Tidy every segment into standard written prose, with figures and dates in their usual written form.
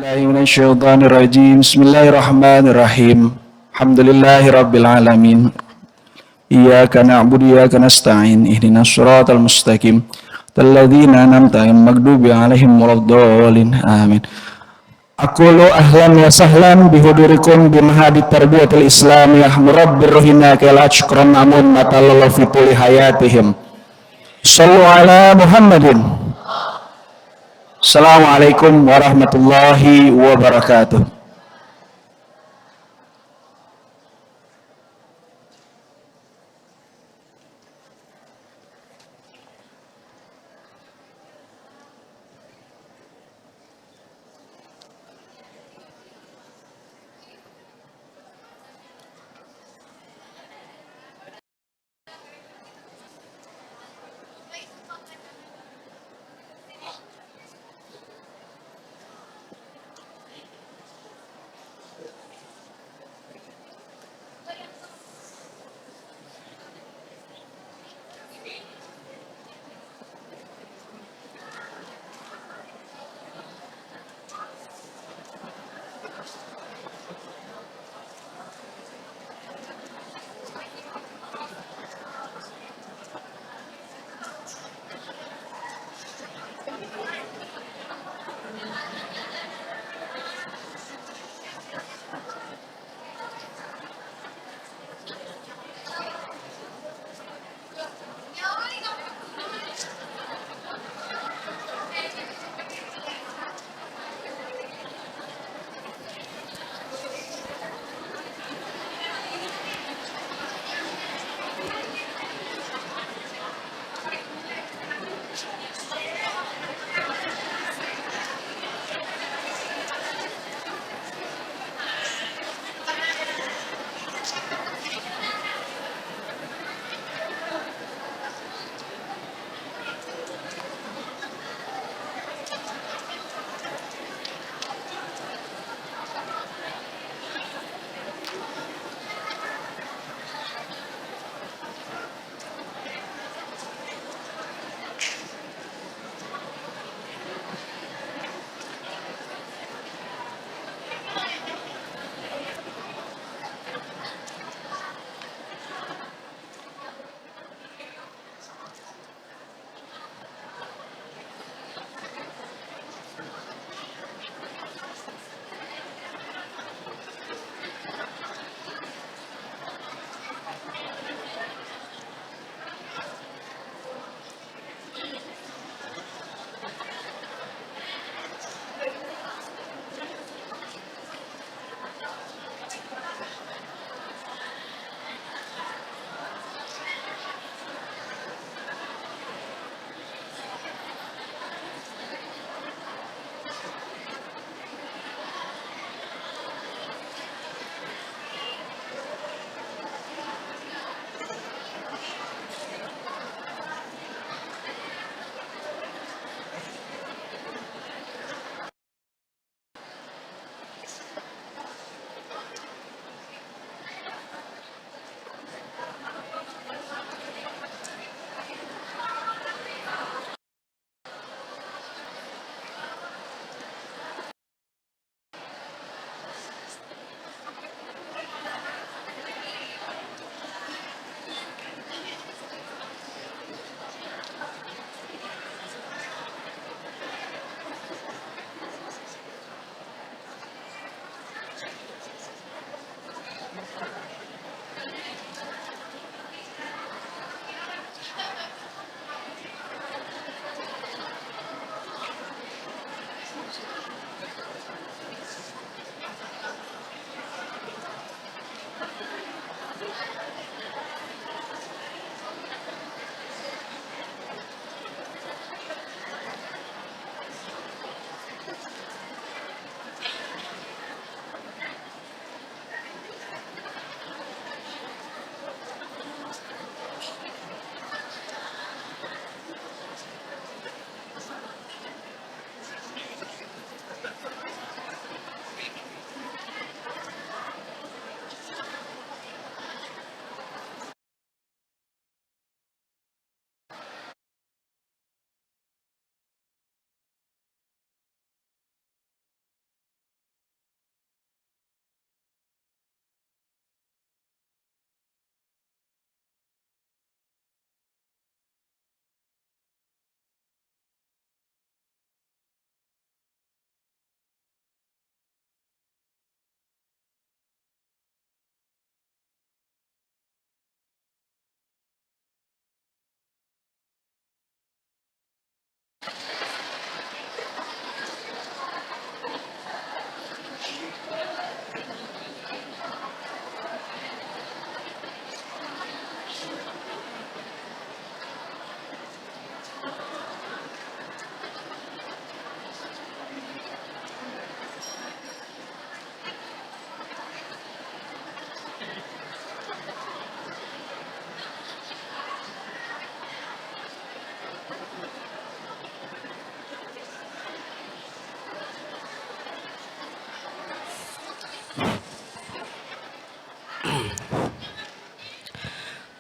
billahi minasyaitonir rajim. Bismillahirrahmanirrahim. Alhamdulillahirabbil alamin. Iyyaka na'budu wa iyyaka nasta'in. Ihdinas shiratal mustaqim. Alladzina an'amta 'alaihim maghdubi 'alaihim waladdallin. Amin. Aqulu ahlan wa sahlan bihudurikum bimahadi tarbiyatil islamiyah murabbir rohina kala syukran namun matallahu fi tuli hayatihim. Sallu ala Muhammadin. Assalamualaikum warahmatullahi wabarakatuh.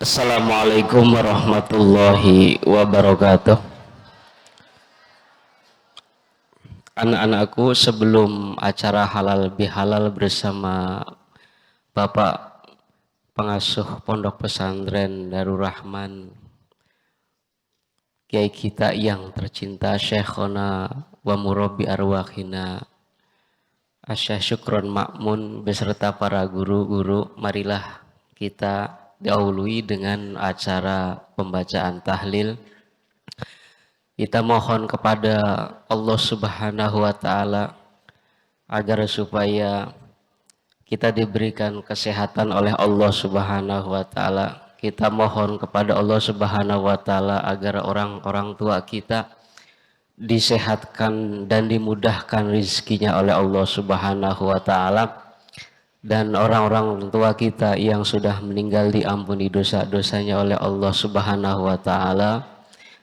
Assalamualaikum warahmatullahi wabarakatuh. Anak-anakku, sebelum acara halal bihalal bersama Bapak Pengasuh Pondok Pesantren Darul Rahman, Kiai kita yang tercinta, Syekhona wa murabbi arwahina Asyah Syukron Makmun beserta para guru-guru, marilah kita dahului dengan acara pembacaan tahlil. Kita mohon kepada Allah Subhanahu wa Ta'ala agar supaya kita diberikan kesehatan oleh Allah Subhanahu wa Ta'ala. Kita mohon kepada Allah Subhanahu wa Ta'ala agar orang-orang tua kita disehatkan dan dimudahkan rizkinya oleh Allah Subhanahu wa Ta'ala. Dan orang-orang tua kita yang sudah meninggal diampuni dosa-dosanya oleh Allah Subhanahu wa Ta'ala.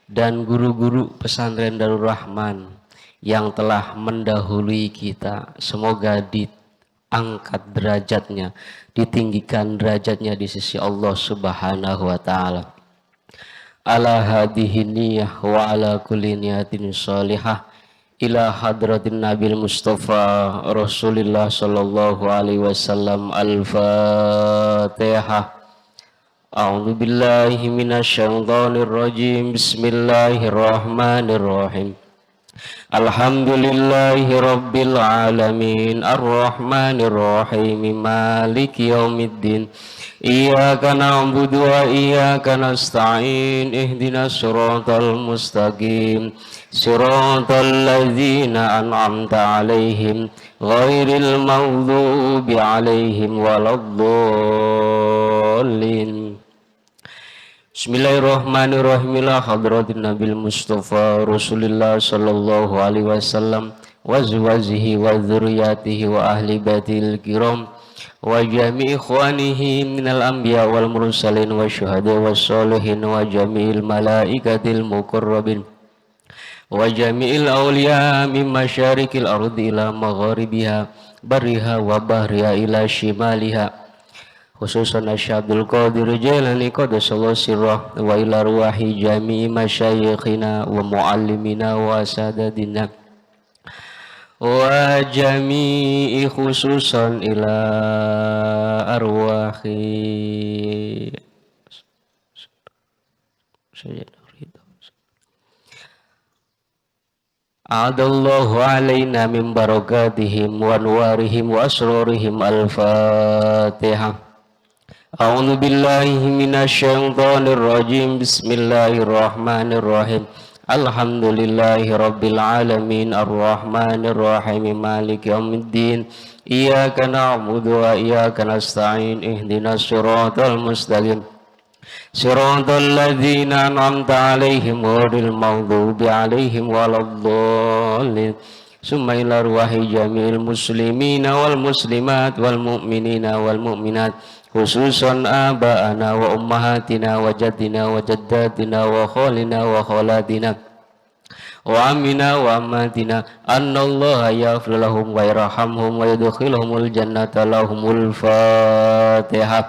Dan guru-guru pesantren Darul Rahman yang telah mendahului kita, semoga diangkat derajatnya, ditinggikan derajatnya di sisi Allah Subhanahu wa Ta'ala. Ala hadhihi niyah wa ala kulli niyatin shalihah ila hadratin Nabil Mustafa Rasulullah sallallahu alaihi wasallam. Al-Fatihah. A'udzu billahi minasyaitonir rajim. Bismillahirrahmanirrahim. Alhamdulillahi rabbil alamin arrahmanir rahim maliki yaumiddin. Iyyaka na'budu wa iyyaka nasta'in ihdinas siratal mustaqim siratal ladzina an'amta 'alaihim ghairil maghdubi 'alaihim waladdallin. Bismillahirrahmanirrahim. Ila hadratin Nabil Mustafa Rasulullah sallallahu alaihi wasallam wa azwajihi wa dzurriyyatihi wa ahli baitil kiram wa jami' ikhwanihi minal anbiya wal mursalin wa syuhada was sholihin wa jami'il malaikatil muqarrabin wa jami'il awliya min masyarikil ardi ila magharibiha bariha wa bahriha ila shimaliha, khususan Asy'abdul Qadir Jailani qaddasallahu sirrah wa ila ruwahi jami'i masyayikhina wa muallimina wa sadadina wa jami'i khususan ila arwahi A'adallahu alaina min barakatihim wa anwarihim wa asrarihim. Al-Fatihah. A'udzu billahi minasyaitonir rajim. Bismillahirrahmanirrahim. Alhamdulillahi rabbil alamin arrahmanir rahim maliki yaumiddin. Iyyaka na'budu wa iyyaka nasta'in ihdinas siratal mustaqim siratal ladzina an'amta 'alaihim ghairil maghdubi 'alaihim waladdallin. Summa ila ruwahi jami'il muslimina wal muslimat wal mu'minina wal mu'minat, khususan aba'ana wa ummahatina wa jaddina wa jaddatina wa khalina wa khalatina wa amina wa ammatina annallaha yaghfir lahum wa yarhamhum wa yadkhiluhumul jannata lahumul Fatihah.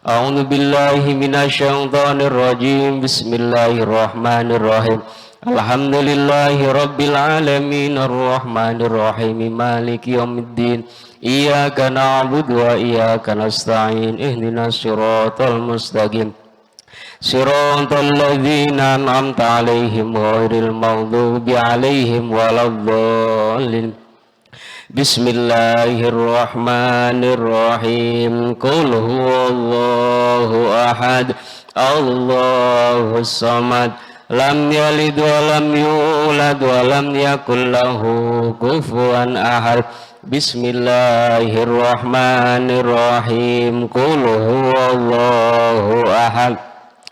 A'udzu billahi minasyaitonir rajim. Bismillahirrahmanirrahim. Alhamdulillahi rabbil alamin arrahmanir rahim maliki yaumiddin. Iyyaka na'budu wa iyyaka nasta'in ihdinas siratal mustaqim siratal ladzina an'amta 'alaihim ghairil maghdubi 'alaihim waladdallin. Bismillahirrahmanirrahim. Qul huwallahu ahad, Allahus samad, lam yalid wa lam yulad wa lam yakul lahu kufuwan ahad. Bismillahirrahmanirrahim. Qul huwallahu ahad,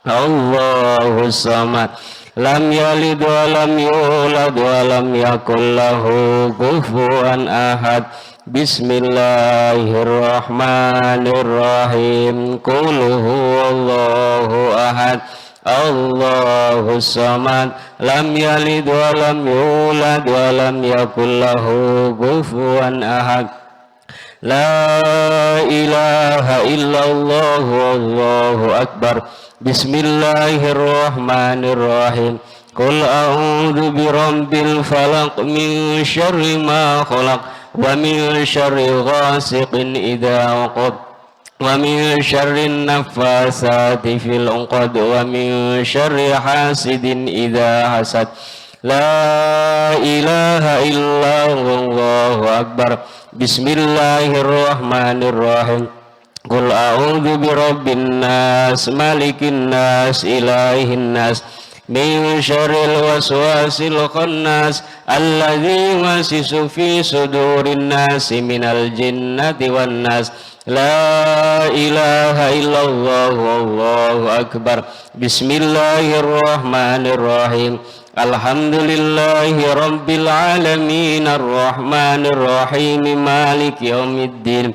Allahus samad, lam yalid wa lam yulad wa lam yakul lahu kufuwan ahad. Bismillahirrahmanirrahim. Qul huwallahu ahad, Allahus samad, lam yalid wa lam yulad wa lam yakul lahu kufuwan ahad. La ilaha illallah wallahu akbar. Bismillahirrahmanirrahim. Qul a'udzu birabbil falaq min syarri ma khalaq wa min syarri ghasiqin idza waqab wa min syarri naffasati fil 'uqad wa min syarri hasidin idza hasad. La ilaha illallah akbar. Bismillahirrahmanirrahim. Qul a'udzu birabbin nas malikin nas ilahin nas min syarril waswasil khannas alladzi yuwaswisu fi sudurin nas minal jinnati wan nas. La ilaha illallah wallahu akbar. Bismillahirrahmanirrahim. Alhamdulillahi rabbil alamin arrahmanir rahim maliki yaumiddin.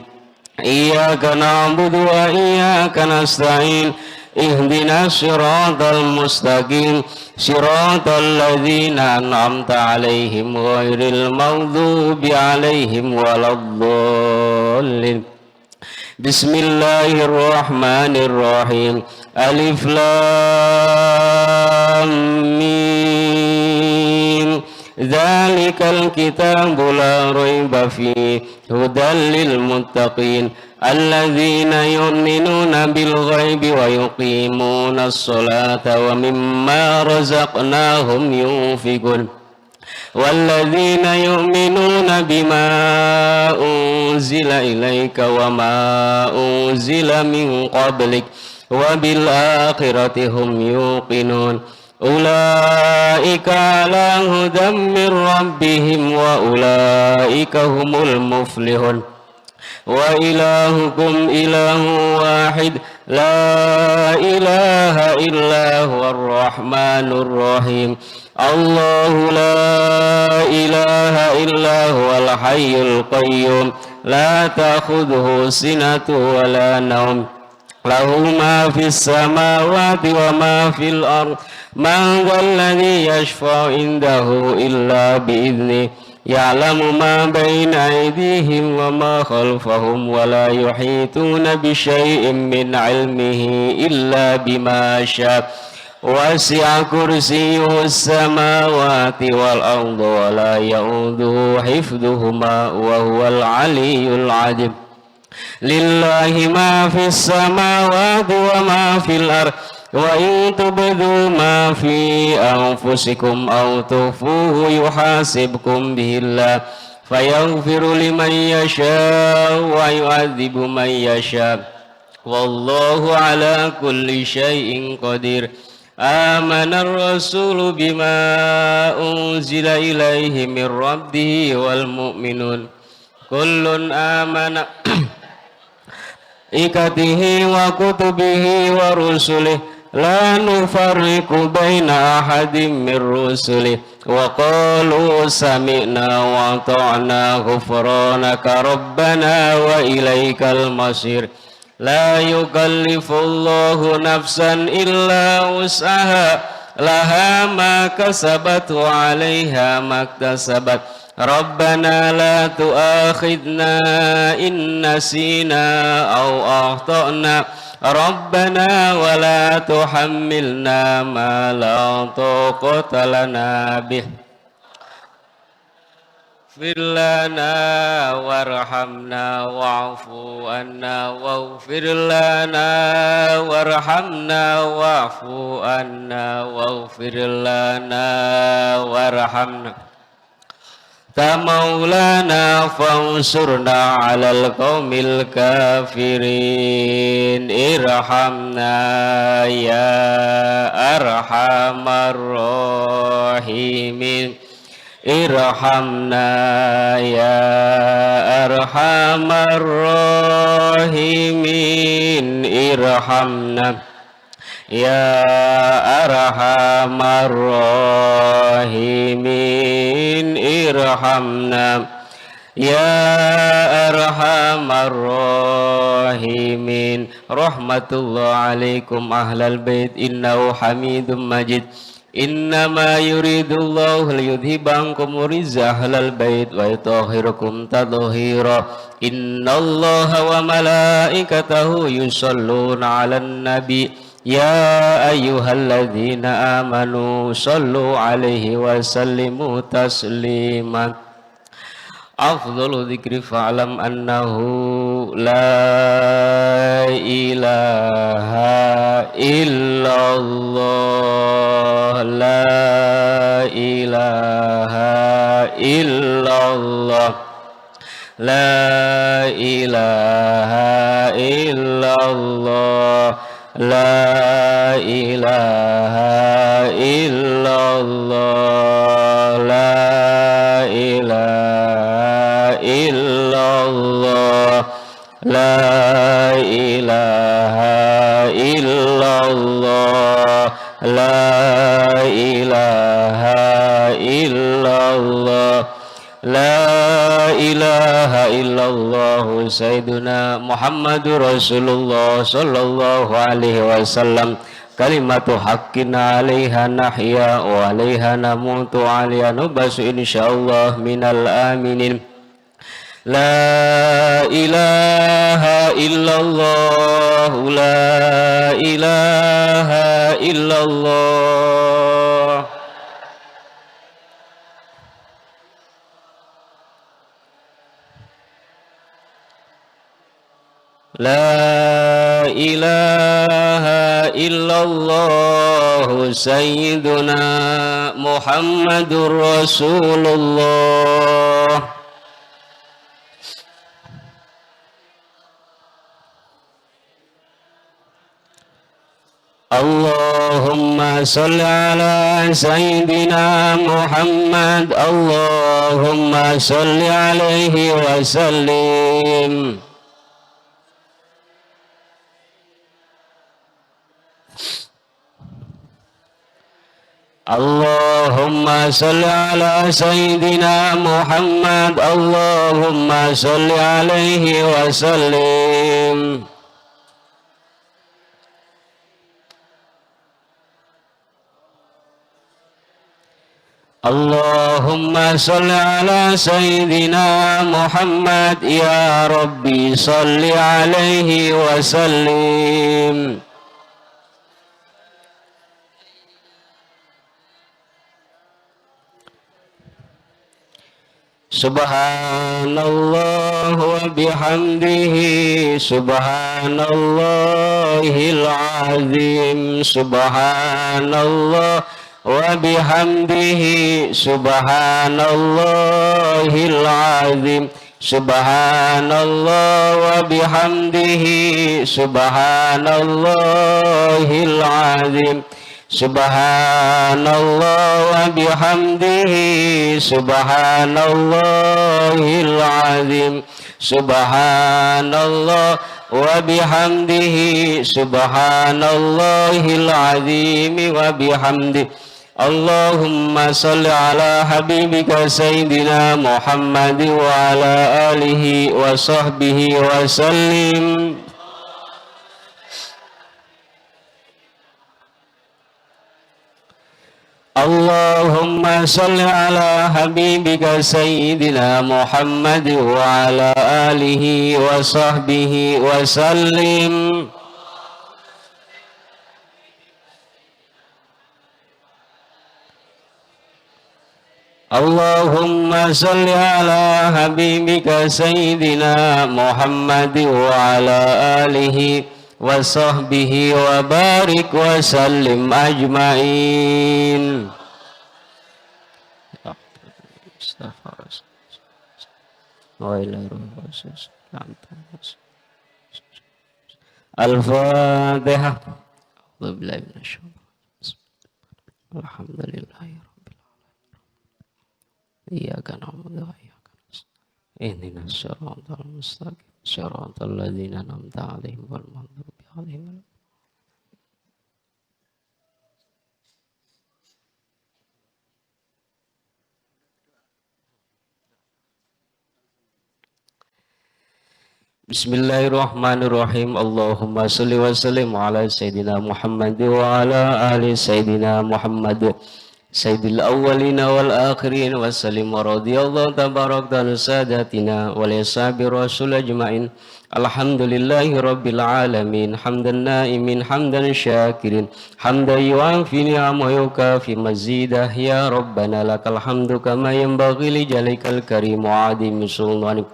Iyyaka na'budu wa iyyaka nasta'in. Ihdinas siratal mustaqim. Siratal ladzina an'amta 'alaihim ghairil maghdubi 'alaihim waladdallin. Bismillahirrahmanirrahim. Alif lam mim. Dzalikal kitabu la raiba fihi hudan lil muttaqin alladzina yu'minuna bil ghaibi wa yuqimunas sholata wa mimma razaqnahum yunfiqun. والذين يؤمنون بما أنزل إليك وما أنزل من قبلك وبالآخرة هم يوقنون أولئك على هدى من ربهم وأولئك هم المفلحون وإلهكم إله واحد لا إله إلا هو الرحمن الرحيم الله لا إله إلا هو الحي القيوم لا تأخذه سنة ولا نوم له ما في السماوات وما في الأرض من ذا الذي يشفع عنده إلا بإذنه يعلم ما بين أيديهم وما خلفهم ولا يحيطون بشيء من علمه إلا بما شاء وسع كرسيه السماوات والأرض ولا يؤوده حفظهما وهو العلي العظيم لله ما في السماوات وما في الأرض وإن تبدوا ما في أنفسكم أو تخفوه يحاسبكم به الله فيغفر لمن يشاء ويعذب من يشاء والله على كل شيء قدير آمن الرسول بما أنزل إليه من ربه والمؤمنون كل آمن بملائكته وكتبه ورسله لا نفرق بين أحد من رسله وقالوا سمعنا وأطعنا غفرانك ربنا وإليك المصير لا يكلف الله نفسا إلا وسعها لها ما كسبت وعليها ما اكتسبت ربنا لا تؤاخذنا إن نسينا أو أخطأنا ربنا ولا تحملنا ما لا طاقة لنا به اغفر لنا وارحمنا واعف عنا واغفر لنا وارحمنا واعف عنا واغفر لنا وارحمنا مولانا فانصرنا على القوم الكافرين ارحمنا يا أرحم الراحمين ارحمنا يا أرحم الراحمين ارحمنا يا أرحم الراحمين ارحمنا يا أرحم الراحمين رحمة الله عليكم أهل البيت إنه حميد مجيد إنما يريد الله ليذهب عنكم الرجس أهل البيت ويطهركم تطهيرا إن الله وملائكته يصلون على النبي يا أيها الذين آمنوا صلوا عليه وسلموا تسليما أفضل ذكر فاعلم أنه لا إله إلا الله لا إله إلا الله لا إله إلا الله لا إله إلا الله لا إله إلا الله لا إله إلا الله لا إله إلا الله لا إله إلا الله سيدنا محمد رسول الله صلى الله عليه وسلم كلمة حق عليها نحيا وعليها نموت وعليها نبعث إن شاء الله من الآمنين لا إله إلا الله لا إله إلا الله لا إله إلا الله سيدنا محمد رسول الله اللهم صل على سيدنا محمد اللهم صل عليه وسلم اللهم صل على سيدنا محمد اللهم صل عليه وسلم اللهم صل على سيدنا محمد يا ربي صل عليه وسلم Subhanallah wa bihamdihi subhanallahil azim subhanallah wa bihamdihi subhanallahil azim subhanallah wa bihamdihi subhanallahil azim subhanallah wa bihamdihi subhanallahil azim subhanallah wa bihamdihi subhanallahil azim wa bihamdihi Allahumma salli ala habibika sayyidina Muhammad wa ala alihi wa sahbihi wa sallim Allahumma salli ala habibika sayyidina Muhammad wa ala alihi wa sahbihi wa sallim Allahumma salli ala habibika sayyidina Muhammad wa ala alihi wa sahbihi wa barik wa sallim ajma'in. Al-Fatihah. Alhamdulillahi rabbil alamin. Iyyaka na'budu wa iyyaka nasta'in. Ihdinas siratal mustaqim. Siratal ladzina an'amta 'alaihim ghairil maghdubi 'alaihim. Bismillahirrahmanirrahim. Allahumma sholli wa sallim ala sayyidina Muhammad wa ala ali sayyidina Muhammad. Sayyidil awwalina wal akhirin wassalim wa radiyallahu tabarak dan sadatina wa lisabi rasul ajma'in. Alhamdulillahi rabbil alamin hamdan na'imin hamdan syakirin hamdan yu'afi ni'ama yukafi mazidah ya rabbana lakal hamdu kama yanbaghi li jalikal karim wa adim sultanik.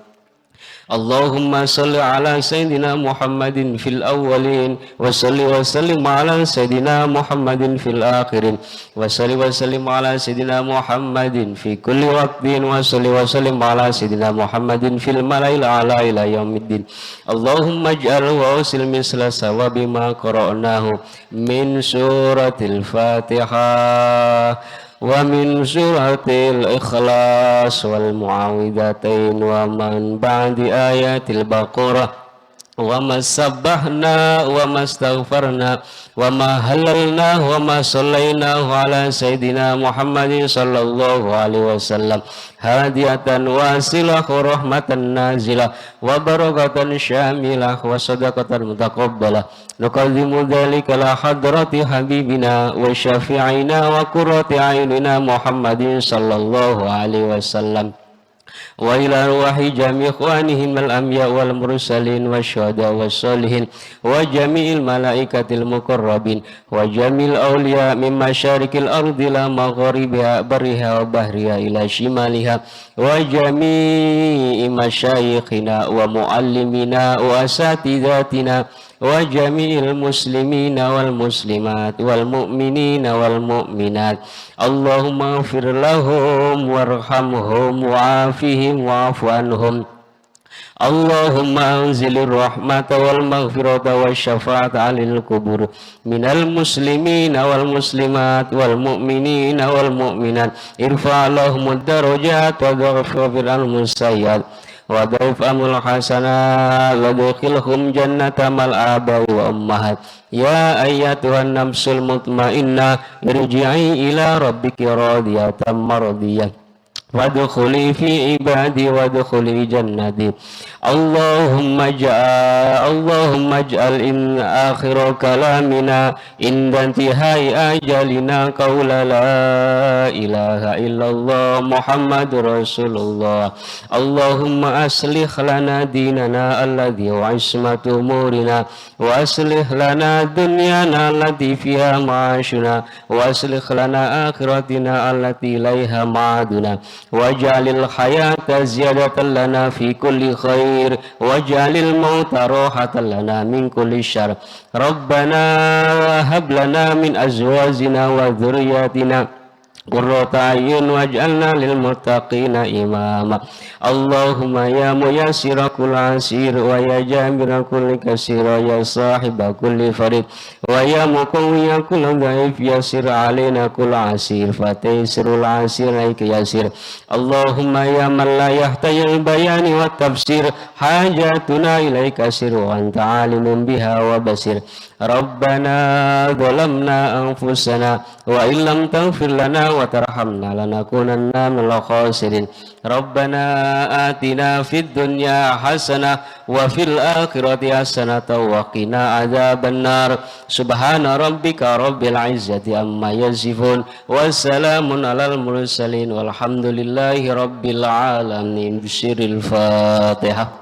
Allahumma salli ala Sayyidina Muhammadin fil awwalin wa salli wa sallim ala Sayyidina Muhammadin fil akhirin wa salli wa sallim ala Sayyidina Muhammadin fi kulli waqtin wa salli wa sallim ala Sayyidina Muhammadin fil malail ala ila yaumiddin. Allahumma ij'al wa usil misla sawabi ma qara'nahu min suratil Fatihah wa min suratil ikhlas wal mu'awwidhatain wa man ba'di ayatil baqarah wa ma sabbahna wa ma astaghfarna wa ma halalna wa ma sallaina ala sayyidina Muhammadin sallallahu alaihi wasallam hadiyatan wasilah wa rahmatan nazilah wa barakatan syamilah wa sadaqatan mutaqabbalah nuqaddimu dhalika la hadrati habibina wa syafi'ina wa qurrati a'yunina Muhammadin sallallahu alaihi wasallam wa ila ruhi jami' ikhwanihim al-anbiya wal mursalin wasyuhada wassalihin wa jami'il malaikatil muqarrabin wa jami'il awliya min masyarikil ardi la magharibiha bariha wa bahriha ila shimaliha wa jami'i masyayikhina wa muallimina wa asatidatina wa jami'il muslimina wal muslimat wal mu'minina wal mu'minat. Allahumma ighfir lahum warhamhum wa'afihim wa'fu anhum. Allahumma anzilir rahmata wal maghfirata wasyafa'ata 'alal qubur minal muslimina wal muslimat wal mu'minina wal mu'minat irfa' lahumud darajat wa dhaghfir anhum sayyi'at wa dhaif amul hasanat wa dukhilhum jannata mal aba'i wa ummahat. Ya ayyatuhan nafsul mutmainnah irji'i ila rabbiki radiyatan mardiyah wadkhuli fi ibadi wadkhuli jannati. Allahumma ij'al in akhir kalamina inda intihai ajalina qawla la ilaha illallah Muhammadur Rasulullah. Allahumma aslih lana dinana alladhi wa ismatu umurina wa aslih lana dunyana allati fiha ma'ashuna wa aslih lana akhiratina allati ilaiha ma'aduna waj'alil hayata ziyadatan lana fi kulli khair waj'alil mauta rahatan lana min kulli syarr. Rabbana hab lana min azwajina wa dhurriyyatina qurrata a'yun waj'alna lil muttaqina imama. Allahumma ya muyassira kulli asir wa ya jabira kulli kasir wa ya sahiba kulli farid wa ya muqawwiya kulli dhaif yasir alaina kulli asir fataysirul asir aika yasir. Allahumma ya man la yahtayil bayani wa tafsir hajatuna ilaika sir wa anta alimun biha wa basir. Rabbana zalamna anfusana wa illam taghfir lana wa tarhamna lanakunanna minal khasirin. Rabbana atina fid dunya hasanah wa fil akhirati hasanah wa qina adzabannar. Subhana rabbika rabbil izzati amma yasifun wa salamun alal mursalin walhamdulillahi rabbil alamin. Bismillahil Fatihah.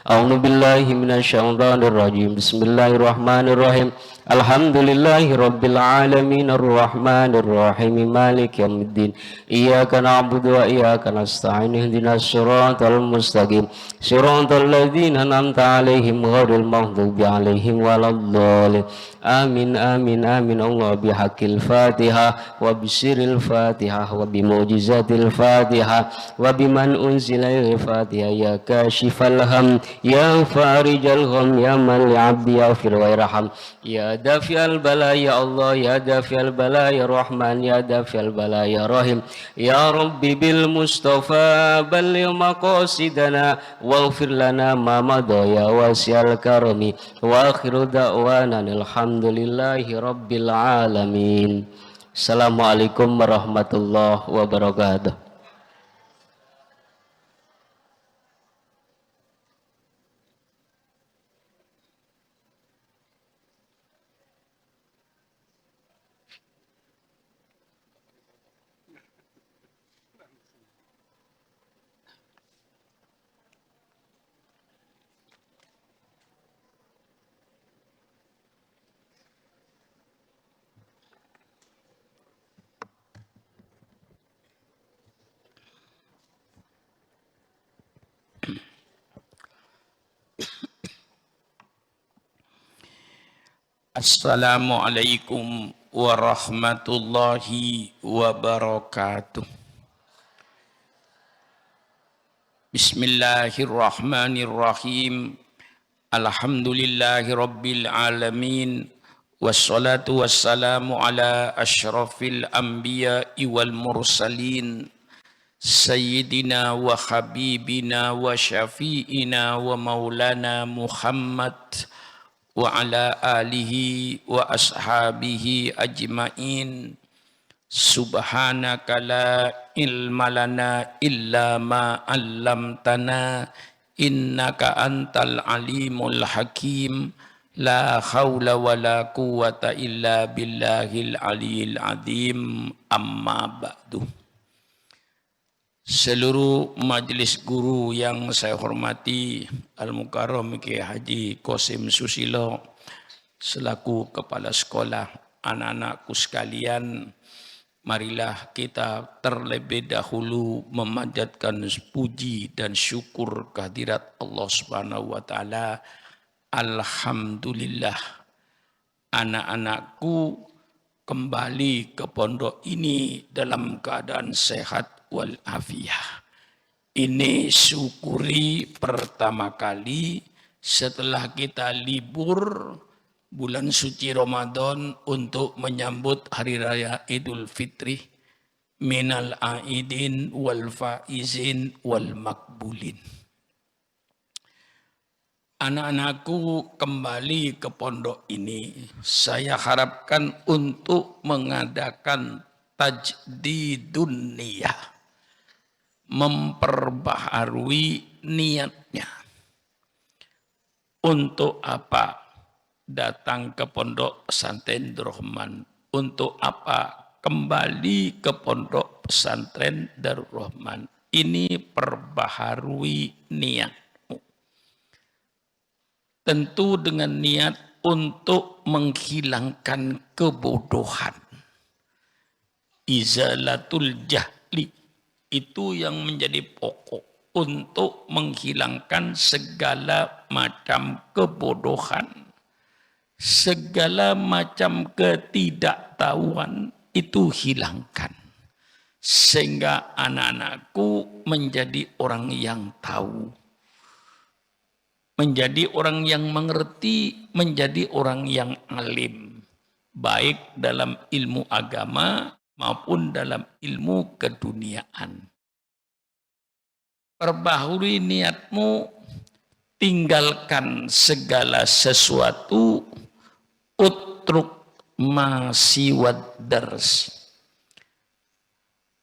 A'udzu billahi minasyaitonir rajim. Bismillahirrahmanirrahim. Alhamdulillahi rabbil alamin arrahmanir rahim maliki yaumiddin. Iyyaka na'budu wa iyyaka nasta'in ihdinas siratal mustaqim siratal ladzina an'amta 'alaihim ghairil maghdubi 'alaihim waladdallin. Amin amin amin. Allah bihaqqil Fatihah wa bisiril Fatihah wa bimu'jizatil Fatihah wa biman unzila al-Fatihah ya kashifal ham ya farijal gham ya man li'abdi yaghfir wa yarham ya dafi'al bala ya Allah ya dafi'al bala ya Rahman ya dafi'al bala ya Rahim ya Rabbi bil Mustafa balligh maqasidana waghfir lana ma madha ya wasi'al karami wa akhiru da'wana alhamdulillahi rabbil alamin. Assalamualaikum warahmatullahi wabarakatuh. Assalamualaikum warahmatullahi wabarakatuh. Bismillahirrahmanirrahim. Alhamdulillahi rabbil alamin. Wassalatu wassalamu ala ashrafil anbiya'i wal mursalin. Sayyidina wa habibina wa syafi'ina wa maulana Muhammad wa ala alihi wa ashabihi ajma'in. Subhanaka la ilma lana illa ma 'allamtana innaka antal alimul hakim. La haula wa la quwata illa billahil aliyil azim. Amma ba'du. Seluruh majelis guru yang saya hormati, Al-Mukarram Kiai Haji Qasim Susilo selaku kepala sekolah, anak-anakku sekalian, marilah kita terlebih dahulu memanjatkan puji dan syukur kehadirat Allah Subhanahu wa taala. Alhamdulillah, anak-anakku kembali ke pondok ini dalam keadaan sehat walafiat. Ini syukuri pertama kali setelah kita libur bulan suci Ramadan untuk menyambut hari raya Idul Fitri. Minal aidin wal faizin wal makbulin. Anak-anakku kembali ke pondok ini, saya harapkan untuk mengadakan tajdidun niyah, memperbaharui niatnya. Untuk apa datang ke pondok pesantren Darul Rahman? Untuk apa kembali ke pondok pesantren Darul Rahman? Ini perbaharui niat. Tentu dengan niat untuk menghilangkan kebodohan. Izalatul jahli itu yang menjadi pokok untuk menghilangkan segala macam kebodohan, segala macam ketidaktahuan itu hilangkan. Sehingga anak-anakku menjadi orang yang tahu, menjadi orang yang mengerti, menjadi orang yang alim, baik dalam ilmu agama maupun dalam ilmu keduniaan. Perbaharui niatmu, tinggalkan segala sesuatu, utruk masiwad dars.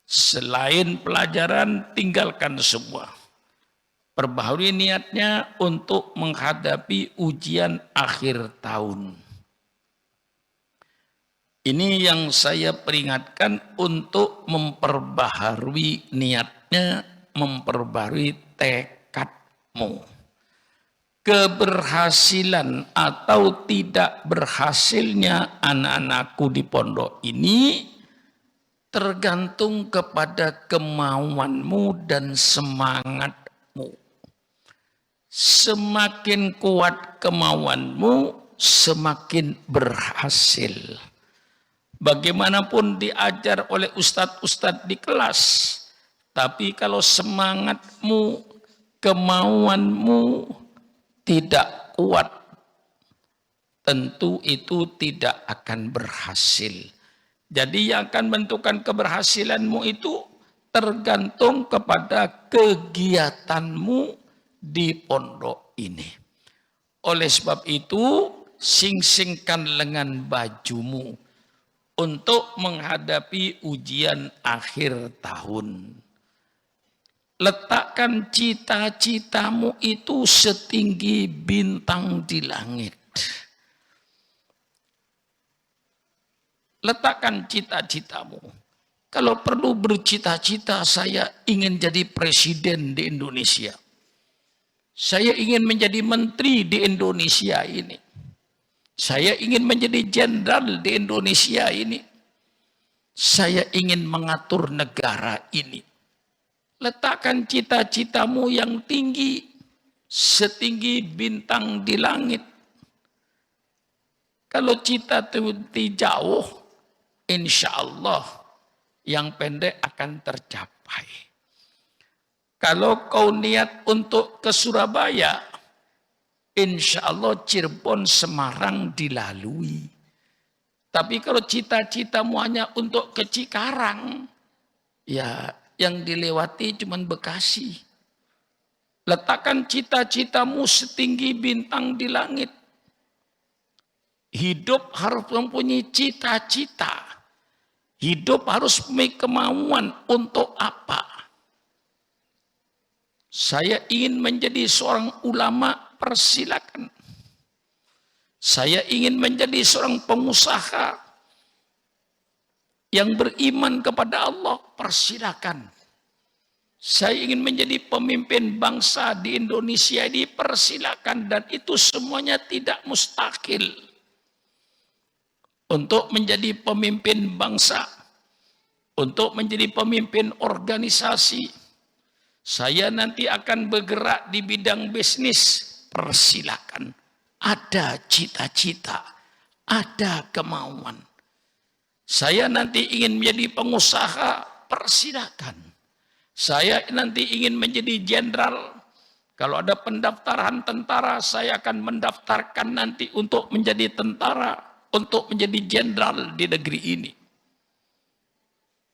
Selain pelajaran, tinggalkan semua. Perbaharui niatnya untuk menghadapi ujian akhir tahun. Ini yang saya peringatkan untuk memperbaharui niatnya, memperbaharui tekadmu. Keberhasilan atau tidak berhasilnya anak-anakku di pondok ini tergantung kepada kemauanmu dan semangatmu. Semakin kuat kemauanmu, semakin berhasil. Bagaimanapun diajar oleh ustadz-ustadz di kelas, tapi kalau semangatmu, kemauanmu tidak kuat, tentu itu tidak akan berhasil. Jadi yang akan menentukan keberhasilanmu itu tergantung kepada kegiatanmu di pondok ini. Oleh sebab itu, sing-singkan lengan bajumu untuk menghadapi ujian akhir tahun. Letakkan cita-citamu itu setinggi bintang di langit. Letakkan cita-citamu. Kalau perlu bercita-cita, saya ingin jadi presiden di Indonesia. Saya ingin menjadi menteri di Indonesia ini. Saya ingin menjadi jenderal di Indonesia ini. Saya ingin mengatur negara ini. Letakkan cita-citamu yang tinggi, setinggi bintang di langit. Kalau cita itu jauh, insya Allah yang pendek akan tercapai. Kalau kau niat untuk ke Surabaya, insya Allah Cirebon, Semarang dilalui. Tapi kalau cita-citamu hanya untuk ke Cikarang, ya yang dilewati cuma Bekasi. Letakkan cita-citamu setinggi bintang di langit. Hidup harus mempunyai cita-cita. Hidup harus mempunyai kemauan untuk apa? Saya ingin menjadi seorang ulama, persilakan. Saya ingin menjadi seorang pengusaha yang beriman kepada Allah, persilakan. Saya ingin menjadi pemimpin bangsa di Indonesia ini, persilakan. Dan itu semuanya tidak mustahil. Untuk menjadi pemimpin bangsa, untuk menjadi pemimpin organisasi, saya nanti akan bergerak di bidang bisnis, persilakan. Ada cita-cita, ada kemauan. Saya nanti ingin menjadi pengusaha, persilakan. Saya nanti ingin menjadi jenderal. Kalau ada pendaftaran tentara, saya akan mendaftarkan nanti untuk menjadi tentara, untuk menjadi jenderal di negeri ini.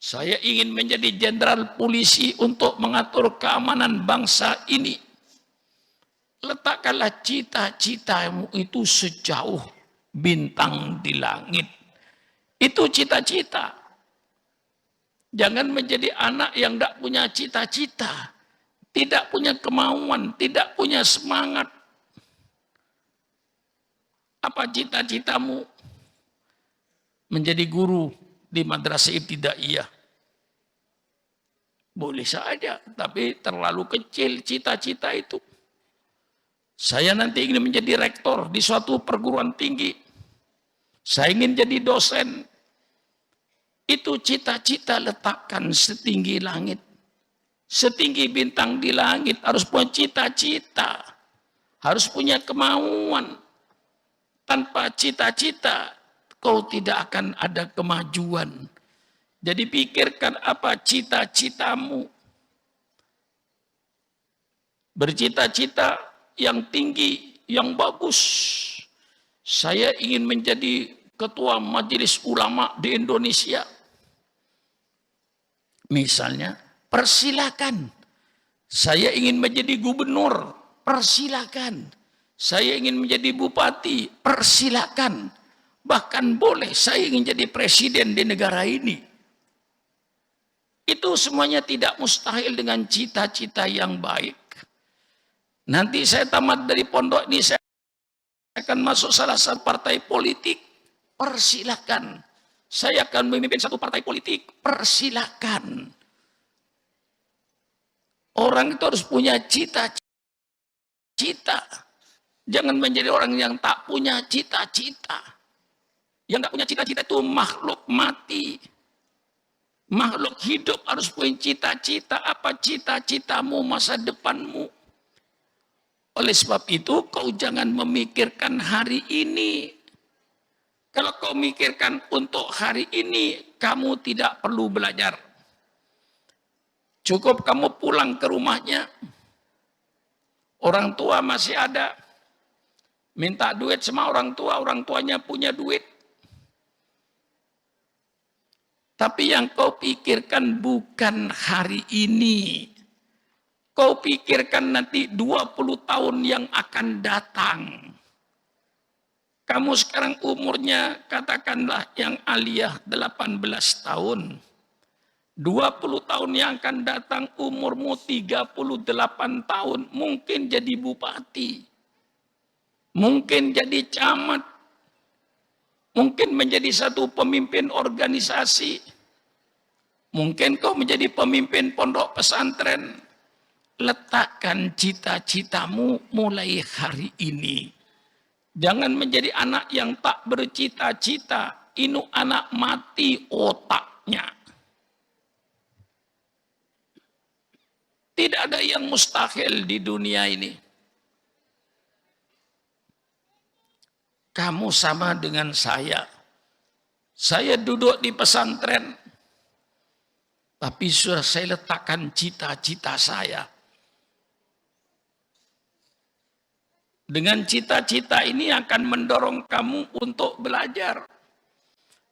Saya ingin menjadi jenderal polisi untuk mengatur keamanan bangsa ini. Letakkanlah cita-citamu itu sejauh bintang di langit. Itu cita-cita. Jangan menjadi anak yang tidak punya cita-cita, tidak punya kemauan, tidak punya semangat. Apa cita-citamu? Menjadi guru di madrasah ibtidaiyah. Boleh saja, tapi terlalu kecil cita-cita itu. Saya nanti ingin menjadi rektor di suatu perguruan tinggi. Saya ingin jadi dosen. Itu cita-cita, letakkan setinggi langit. Setinggi bintang di langit, harus punya cita-cita. Harus punya kemauan. Tanpa cita-cita, kau tidak akan ada kemajuan. Jadi pikirkan apa cita-citamu. Bercita-cita yang tinggi, yang bagus. Saya ingin menjadi ketua majelis ulama di Indonesia. Misalnya, persilakan. Saya ingin menjadi gubernur, persilakan. Saya ingin menjadi bupati, persilakan. Bahkan boleh saya ingin jadi presiden di negara ini. Itu semuanya tidak mustahil dengan cita-cita yang baik. Nanti saya tamat dari pondok ini, saya akan masuk salah satu partai politik, persilakan. Saya akan memimpin satu partai politik, persilakan. Orang itu harus punya cita-cita. Jangan menjadi orang yang tak punya cita-cita. Yang tak punya cita-cita itu makhluk mati. Makhluk hidup harus punya cita-cita. Apa cita-citamu, masa depanmu? Oleh sebab itu, kau jangan memikirkan hari ini. Kalau kau mikirkan untuk hari ini, kamu tidak perlu belajar. Cukup kamu pulang ke rumahnya. Orang tua masih ada. Minta duit sama orang tuanya punya duit. Tapi yang kau pikirkan bukan hari ini. Kau pikirkan nanti 20 tahun yang akan datang. Kamu sekarang umurnya katakanlah yang aliyah 18 tahun. 20 tahun yang akan datang umurmu 38 tahun. Mungkin jadi bupati. Mungkin jadi camat. Mungkin menjadi satu pemimpin organisasi. Mungkin kau menjadi pemimpin pondok pesantren. Letakkan cita-citamu mulai hari ini. Jangan menjadi anak yang tak bercita-cita. Ini anak mati otaknya. Tidak ada yang mustahil di dunia ini. kamu sama dengan saya. Saya duduk di pesantren, tapi sudah saya letakkan cita-cita saya. Dengan cita-cita ini akan mendorong kamu untuk belajar.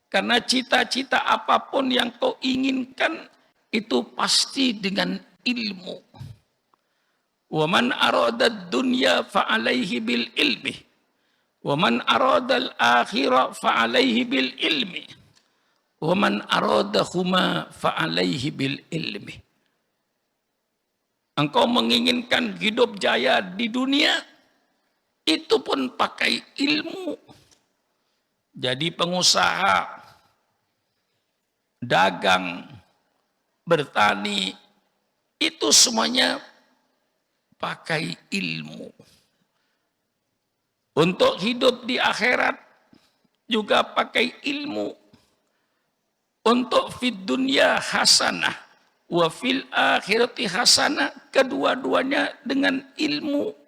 Karena cita-cita apapun yang kau inginkan, itu pasti dengan ilmu. Wa man arada dunya fa'alaihi bil ilmi. Wa man arada al-akhirah fa'alaihi bil ilmi. Wa man aradahuma fa'alaihi bil ilmi. Engkau menginginkan hidup jaya di dunia, itu pun pakai ilmu. Jadi pengusaha, dagang, bertani, itu semuanya pakai ilmu. Untuk hidup di akhirat juga pakai ilmu. Untuk fid dunya hasanah wa fil akhirati hasanah, kedua-duanya dengan ilmu.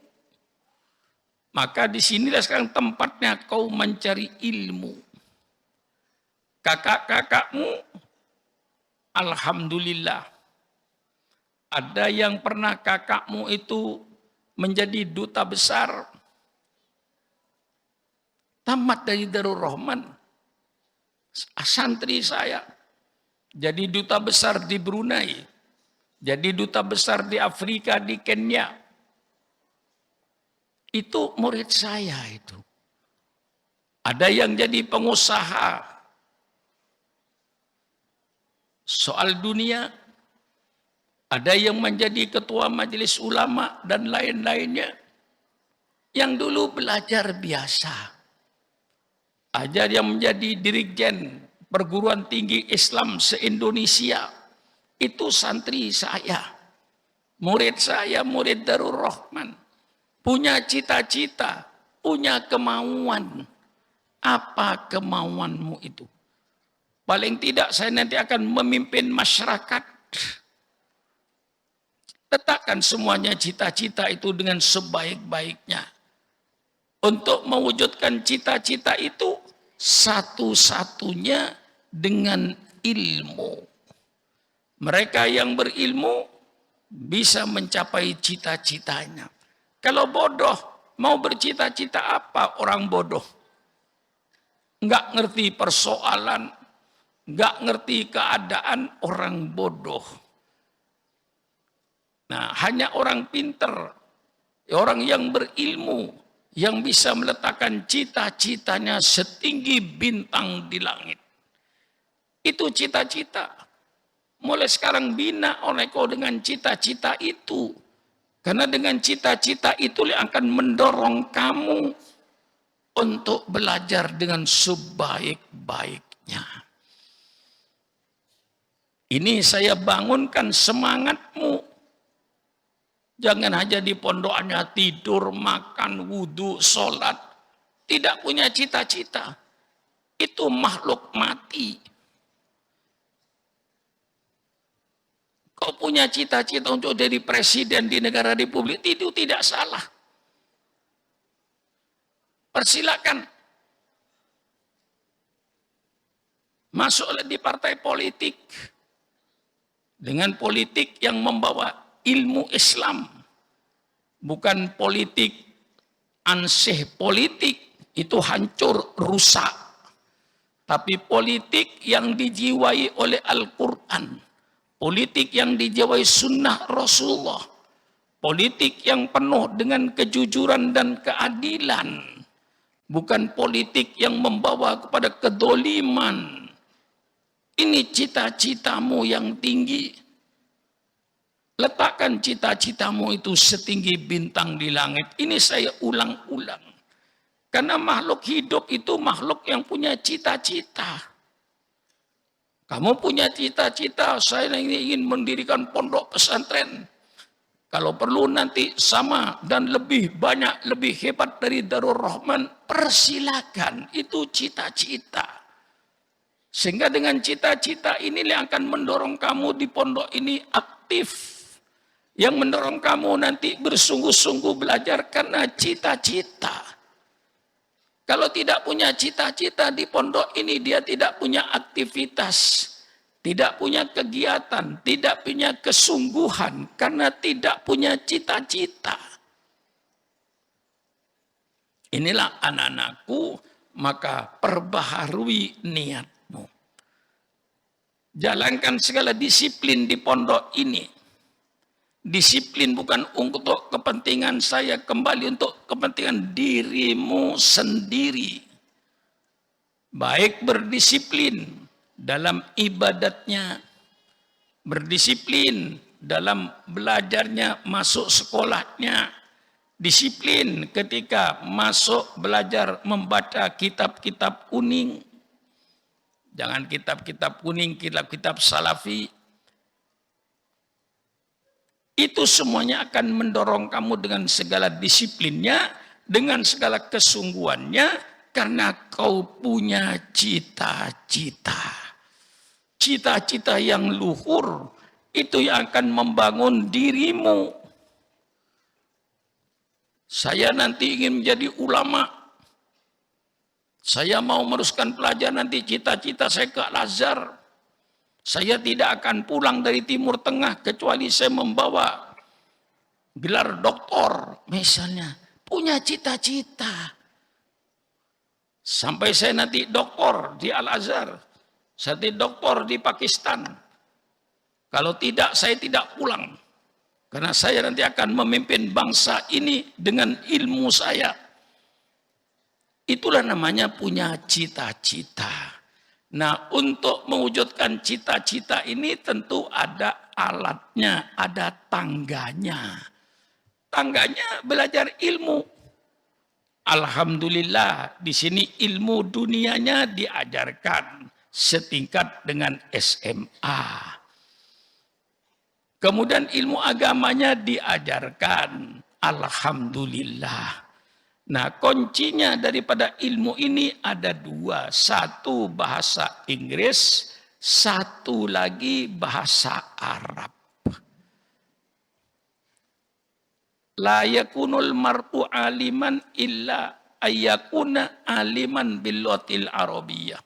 Maka di sinilah sekarang tempatnya kau mencari ilmu. Kakak-kakakmu, alhamdulillah, ada yang pernah kakakmu itu menjadi duta besar, tamat dari Darul Rahman, santri saya, jadi duta besar di Brunei, jadi duta besar di Afrika, di Kenya. Itu murid saya itu. Ada yang jadi pengusaha soal dunia, ada yang menjadi ketua majelis ulama dan lain-lainnya, yang dulu belajar biasa. Ada yang menjadi dirigjen perguruan tinggi Islam se-Indonesia, itu santri saya, murid saya, murid Darul Rahman. Punya cita-cita, punya kemauan. Apa kemauanmu itu? Paling tidak saya nanti akan memimpin masyarakat. Letakkan semuanya cita-cita itu dengan sebaik-baiknya. Untuk mewujudkan cita-cita itu, satu-satunya dengan ilmu. Mereka yang berilmu bisa mencapai cita-citanya. Kalau bodoh, mau bercita-cita apa orang bodoh? Enggak ngerti persoalan, enggak ngerti keadaan, orang bodoh. Nah, hanya orang pinter, orang yang berilmu, yang bisa meletakkan cita-citanya setinggi bintang di langit. Itu cita-cita. Mulai sekarang bina oleh kau dengan cita-cita itu. Karena dengan cita-cita itu yang akan mendorong kamu untuk belajar dengan sebaik-baiknya. Ini saya bangunkan semangatmu. Jangan hanya di pondoknya tidur, makan, wudhu, sholat. Tidak punya cita-cita. Itu makhluk mati. Kau punya cita-cita untuk jadi presiden di negara republik, itu tidak salah. Persilakan. Masuklah di partai politik. Dengan politik yang membawa ilmu Islam. Bukan politik ansih politik, itu hancur, rusak. Tapi politik yang dijiwai oleh Al-Quran. Politik yang dijiwai sunnah Rasulullah. Politik yang penuh dengan kejujuran dan keadilan. Bukan politik yang membawa kepada kedoliman. Ini cita-citamu yang tinggi. Letakkan cita-citamu itu setinggi bintang di langit. Ini saya ulang-ulang. Karena makhluk hidup itu makhluk yang punya cita-cita. Kamu punya cita-cita, saya ingin mendirikan pondok pesantren. Kalau perlu nanti sama dan lebih banyak, lebih hebat dari Darul Rahman, persilakan. Itu cita-cita. Sehingga dengan cita-cita ini yang akan mendorong kamu di pondok ini aktif. Yang mendorong kamu nanti bersungguh-sungguh belajar karena cita-cita. Kalau tidak punya cita-cita di pondok ini, dia tidak punya aktivitas, tidak punya kegiatan, tidak punya kesungguhan, karena tidak punya cita-cita. Inilah anak-anakku, maka perbaharui niatmu. Jalankan segala disiplin di pondok ini. Disiplin bukan untuk kepentingan saya, kembali untuk kepentingan dirimu sendiri. Baik berdisiplin dalam ibadatnya, berdisiplin dalam belajarnya, masuk sekolahnya, disiplin ketika masuk belajar membaca kitab-kitab kuning. Jangan kitab-kitab kuning, kitab-kitab salafi. Itu semuanya akan mendorong kamu dengan segala disiplinnya, dengan segala kesungguhannya, karena kau punya cita-cita. Cita-cita yang luhur, itu yang akan membangun dirimu. Saya nanti ingin menjadi ulama. Saya mau meneruskan pelajaran nanti, cita-cita saya ke Al-Azhar. Saya tidak akan pulang dari Timur Tengah kecuali saya membawa gelar doktor, misalnya. Punya cita-cita. Sampai saya nanti doktor di Al-Azhar. Saya nanti doktor di Pakistan. Kalau tidak, saya tidak pulang. Karena saya nanti akan memimpin bangsa ini dengan ilmu saya. Itulah namanya punya cita-cita. Nah, untuk mewujudkan cita-cita ini tentu ada alatnya, ada tangganya. Tangganya belajar ilmu. Alhamdulillah, di sini ilmu dunianya diajarkan setingkat dengan SMA. Kemudian ilmu agamanya diajarkan. Alhamdulillah. Nah, kuncinya daripada ilmu ini ada dua. Satu bahasa Inggris, satu lagi bahasa Arab. La yakunul mar'u aliman illa ayyakuna aliman billatil arabiyyah.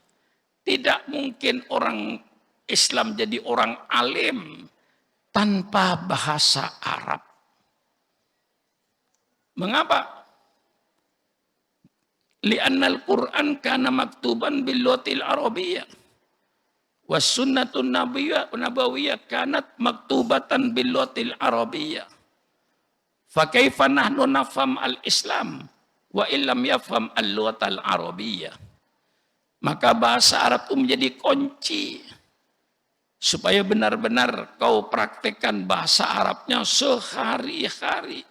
Tidak mungkin orang Islam jadi orang alim tanpa bahasa Arab. Mengapa? Li'annal Qur'an kana maktuban billatil arabiyyah. Was sunnatun nabawiyyah kanat maktubatan billatil arabiyyah. Fa kaifa nahnu nafham al-Islam wa illam yafham al-lughatal arabiyyah. Maka bahasa Arab itu menjadi kunci supaya benar-benar kau praktekkan bahasa Arabnya sehari-hari.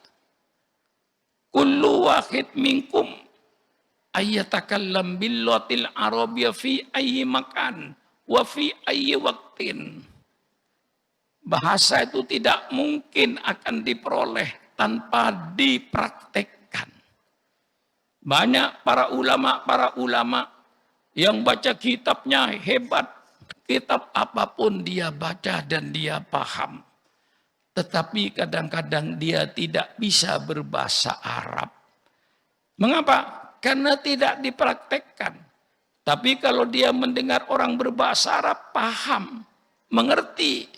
Kullu wahid minkum ayyatakallam billatil arabiyyah fi ayyi makan wa fi ayyi waqtin. Bahasa itu tidak mungkin akan diperoleh tanpa dipraktekkan. Banyak para ulama yang baca kitabnya hebat. Kitab apapun dia baca dan dia paham. Tetapi kadang-kadang dia tidak bisa berbahasa Arab. Mengapa? Karena tidak dipraktekkan. Tapi kalau dia mendengar orang berbahasa Arab, paham, mengerti.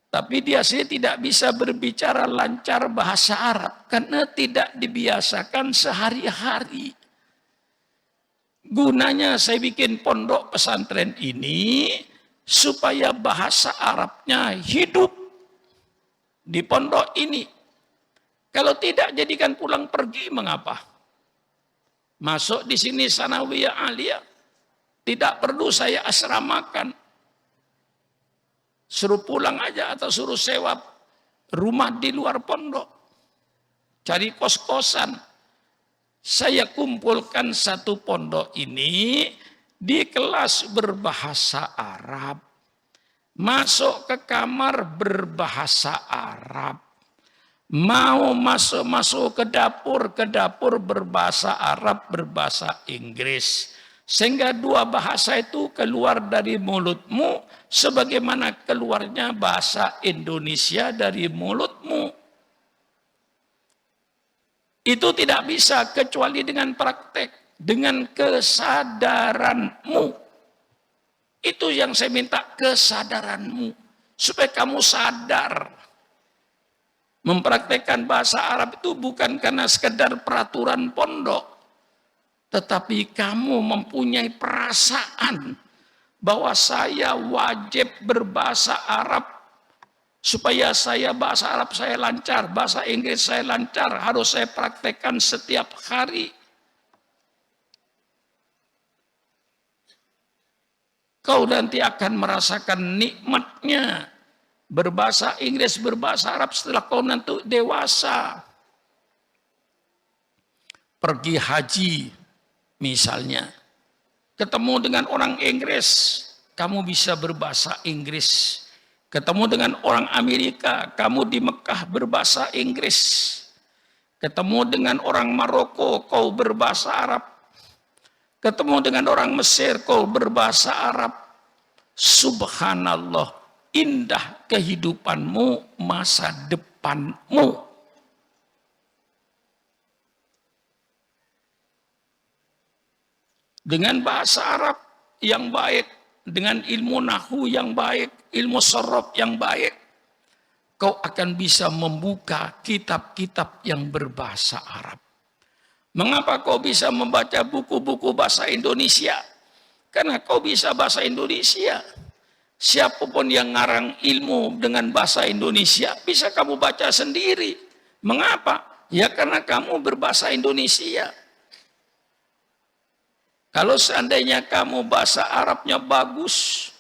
Tapi dia sendiri tidak bisa berbicara lancar bahasa Arab karena tidak dibiasakan sehari-hari. Gunanya saya bikin pondok pesantren ini supaya bahasa Arabnya hidup di pondok ini. Kalau tidak, jadikan pulang pergi, mengapa? Masuk di sini sanawiyah aliyah, tidak perlu saya asramakan. Suruh pulang aja atau suruh sewa rumah di luar pondok. Cari kos-kosan. Saya kumpulkan satu pondok ini di kelas berbahasa Arab. Masuk ke kamar berbahasa Arab. Mau masuk ke dapur berbahasa Arab, berbahasa Inggris. Sehingga dua bahasa itu keluar dari mulutmu sebagaimana keluarnya bahasa Indonesia dari mulutmu. Itu tidak bisa kecuali dengan praktek. dengan kesadaranmu. Itu yang saya minta, kesadaranmu. Supaya kamu sadar. Mempraktekkan bahasa Arab itu bukan karena sekedar peraturan pondok. Tetapi kamu mempunyai perasaan bahwa saya wajib berbahasa Arab. Supaya bahasa Arab saya lancar, bahasa Inggris saya lancar, harus saya praktekkan setiap hari. Kau nanti akan merasakan nikmatnya berbahasa Inggris, berbahasa Arab setelah kau nanti dewasa. Pergi haji misalnya, ketemu dengan orang Inggris, kamu bisa berbahasa Inggris. Ketemu dengan orang Amerika, kamu di Mekah berbahasa Inggris. Ketemu dengan orang Maroko, kau berbahasa Arab. Ketemu dengan orang Mesir, kau berbahasa Arab. Subhanallah, indah kehidupanmu, masa depanmu. Dengan bahasa Arab yang baik, dengan ilmu nahu yang baik, ilmu sorof yang baik, kau akan bisa membuka kitab-kitab yang berbahasa Arab. Mengapa kau bisa membaca buku-buku bahasa Indonesia? Karena kau bisa bahasa Indonesia. Siapapun yang ngarang ilmu dengan bahasa Indonesia, bisa kamu baca sendiri. Mengapa? Ya karena kamu berbahasa Indonesia. Kalau seandainya kamu bahasa Arabnya bagus,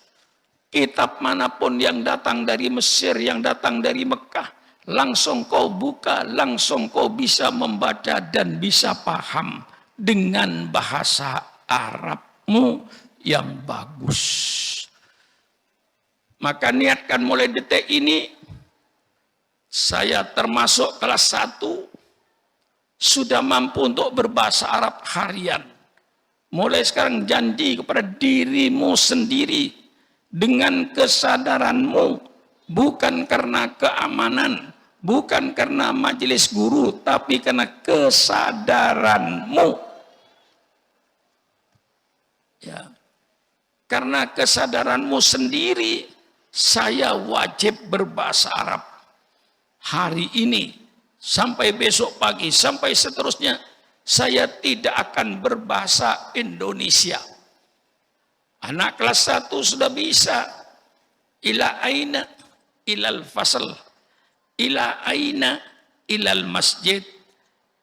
kitab manapun yang datang dari Mesir, yang datang dari Mekah, langsung kau buka, langsung kau bisa membaca dan bisa paham dengan bahasa Arabmu yang bagus. Maka niatkan mulai detik ini, saya termasuk kelas 1, sudah mampu untuk berbahasa Arab harian. Mulai sekarang janji kepada dirimu sendiri dengan kesadaranmu, bukan karena keamanan, bukan karena majelis guru, tapi karena kesadaranmu. Ya. Karena kesadaranmu sendiri, saya wajib berbahasa Arab. Hari ini, sampai besok pagi, sampai seterusnya, saya tidak akan berbahasa Indonesia. Anak kelas 1 sudah bisa. Ila aina ilal fasal. Ila aina ilal masjid.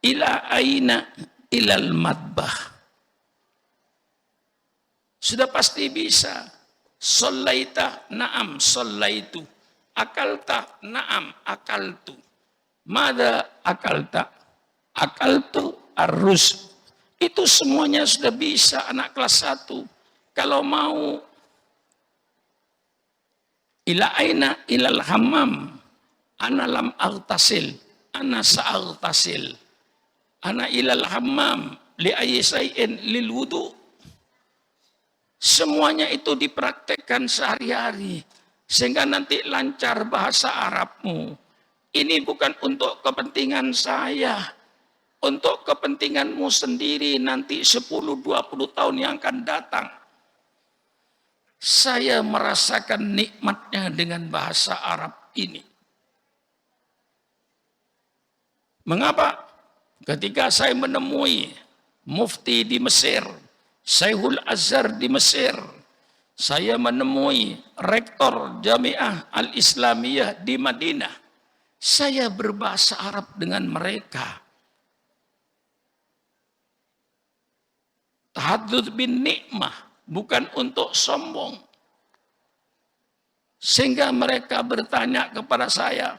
Ila aina ilal madbah. Sudah pasti bisa. Sallaita na'am sallaitu. Akalta na'am akaltu. Mada akalta? Akaltu arus. Itu semuanya sudah bisa anak kelas 1. Kalau mau ila aina ilal hammam. Ana lam aghtasil. Ana sa'aghtasil. Ana ilal hammam li ayyi syai'in lil wudu. Semuanya itu dipraktekkan sehari-hari sehingga nanti lancar bahasa Arabmu. Ini bukan untuk kepentingan saya. Untuk kepentinganmu sendiri nanti 10-20 tahun yang akan datang. Saya merasakan nikmatnya dengan bahasa Arab ini. Mengapa? Ketika saya menemui mufti di Mesir, Syekhul Azhar di Mesir, saya menemui rektor Jamiah Al-Islamiyah di Madinah, saya berbahasa Arab dengan mereka. Tahadduts bin nikmah, bukan untuk sombong. Sehingga mereka bertanya kepada saya,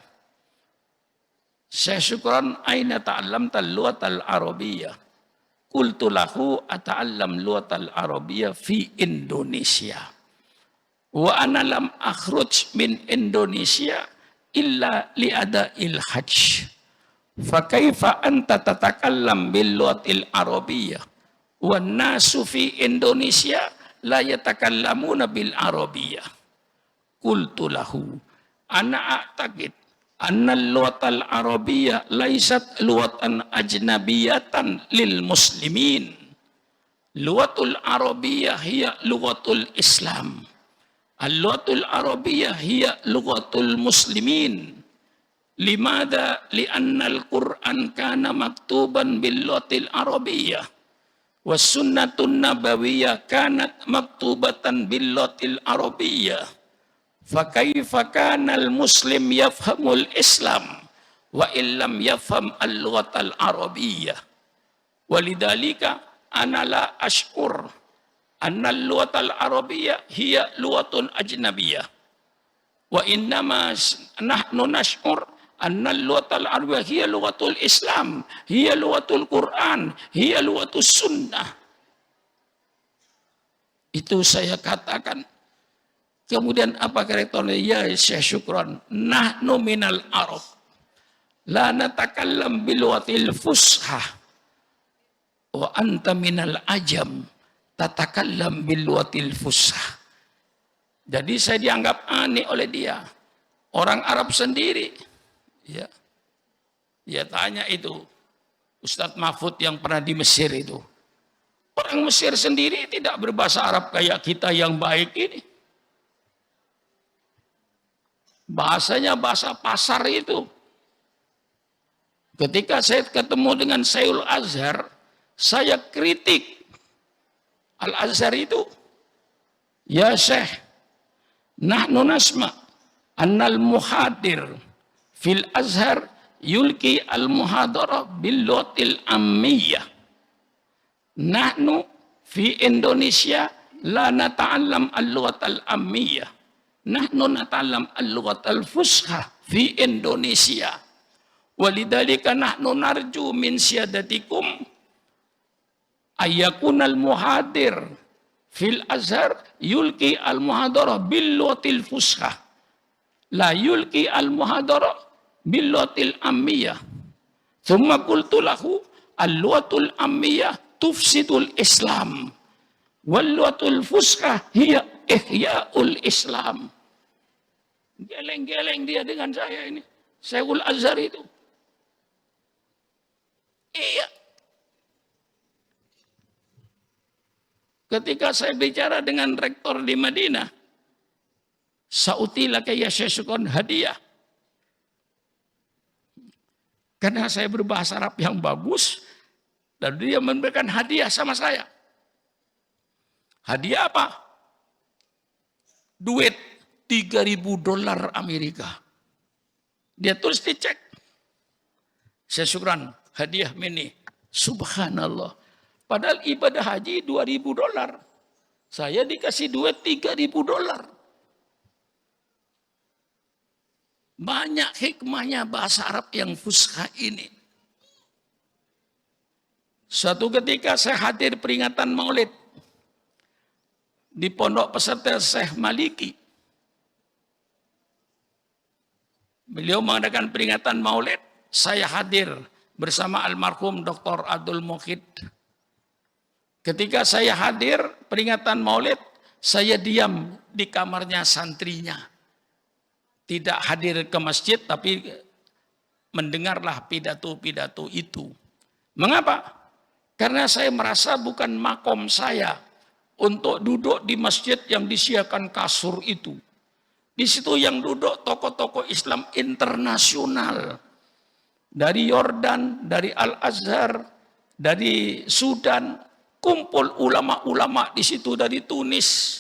Syekh Syukran, aina ta'allamta al-lughata al-arabiyyah? Qultu lahu ata'allam lughata al-arabiyyah fi Indonesia. Wa ana lam akhruj min Indonesia illa li'ada'il hajj. Fa kaifa anta tatakallam bil lughatil arabiyyah? Wan nasu fi Indonesia la yatakallamuna bil arabiyyah. Qultu lahu ana a'taqid anna al-lughatal arabiyyah laysat lughatan ajnabiyatan lil muslimin. Lughatul Arabiyyah hiya lughatul Islam. Al-lughatul Arabiyyah hiya lughatul muslimin. Limada? Lianna al-Qur'an kana maktuban bil lughatil arabiyyah. Was sunnatun nabawiyyah kanat maktubatan bil lughatil arabiyyah. Fa kaifa kana al-muslim yafhamul Islam wa illam yafham al-lughatal arabiyyah. Walidhalika ana la ashkur anna al-lughatal arabiyyah hiya lughatun ajnabiyyah. Wa innama nahnu nashkur anna al-lughatal arabiyyah hiya lughatul Islam, hiya lughatul Quran, hiya lughatus sunnah. Itu saya katakan. Kemudian apa karakternya? Ya Syekh Syukron, nahnu minal Arab, la natakallam bilughatil fusha, wa anta minal ajam, tatakallam bilughatil fusha. Jadi saya dianggap aneh oleh dia. Orang Arab sendiri. Ya. Dia tanya itu. Ustadz Mahfud yang pernah di Mesir itu. Orang Mesir sendiri tidak berbahasa Arab kayak kita yang baik ini. Bahasanya bahasa pasar itu. Ketika saya ketemu dengan Syekhul Azhar, saya kritik Al-Azhar itu. Ya Syekh, nahnu nasma annal muhadir fil Azhar yulki al-muhadara bil lughatil ammiyah. Nahnu fi Indonesia la nata'allam al-lughatal ammiyah. Nahnu nata'allam al-lughatal fusha fi Indonesia. Walidhalika nahnu narju min siyadatikum ayyakunal muhadir fil Azhar yulki al-muhadara bil lughatil fusha. La yulki al-muhadara bil lughatil ammiyah. Thumma qultu lahu al-lughatul ammiyah tufsidul Islam. Wal lughatul fusha hiya ihya'ul Islam. Geleng-geleng dia dengan saya ini. Syekhul Azhar itu. Iya. Ketika saya bicara dengan rektor di Madinah, Sa'utilaka ya Syekh hadiah. Karena saya berbahasa Arab yang bagus, dan dia memberikan hadiah sama saya. Hadiah apa? Duit $3.000 Amerika. Dia tulis dicek. Saya syukran, hadiah mini. Subhanallah. Padahal ibadah haji $2.000. Saya dikasih duit $3.000. Banyak hikmahnya bahasa Arab yang fusha ini. Suatu ketika saya hadir peringatan Maulid di pondok peserta Syekh Maliki. Beliau mengadakan peringatan Maulid, saya hadir bersama almarhum Dr. Abdul Mukhid. Ketika saya hadir peringatan Maulid, saya diam di kamarnya santrinya. Tidak hadir ke masjid, tapi mendengarlah pidato-pidato itu. Mengapa? Karena saya merasa bukan makom saya untuk duduk di masjid yang disiapkan kasur itu. Di situ yang duduk tokoh-tokoh Islam internasional. Dari Yordan, dari Al-Azhar, dari Sudan, kumpul ulama-ulama di situ dari Tunis.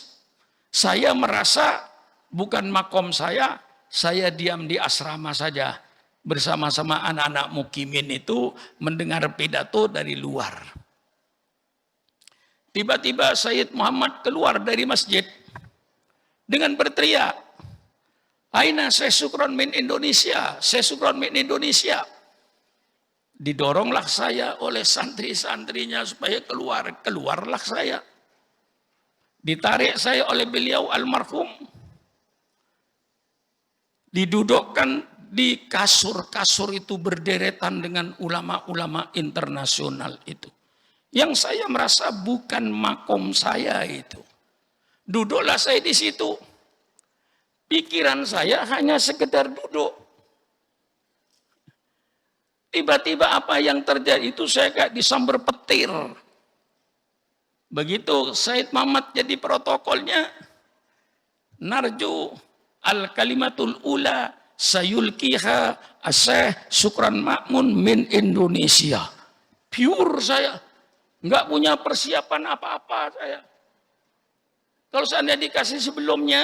Saya merasa bukan makom saya diam di asrama saja. Bersama-sama anak-anak mukimin itu mendengar pidato dari luar. Tiba-tiba Sayyid Muhammad keluar dari masjid dengan berteriak, "Aina Syekh Syukron min Indonesia, Syekh Syukron min Indonesia." Didoronglah saya oleh santri-santrinya supaya keluar. Keluarlah saya. Ditarik saya oleh beliau almarhum. Didudukkan di kasur-kasur itu berderetan dengan ulama-ulama internasional itu. Yang saya merasa bukan makom saya itu. Duduklah saya di situ. Pikiran saya hanya sekedar duduk. Tiba-tiba apa yang terjadi itu saya kayak disambar petir. Begitu Said Mamat jadi protokolnya, narju al-kalimatul ula sayulkiha Syekh Syukran Ma'mun min Indonesia. Pure saya. Nggak punya persiapan apa-apa saya. Kalau saya dikasih sebelumnya,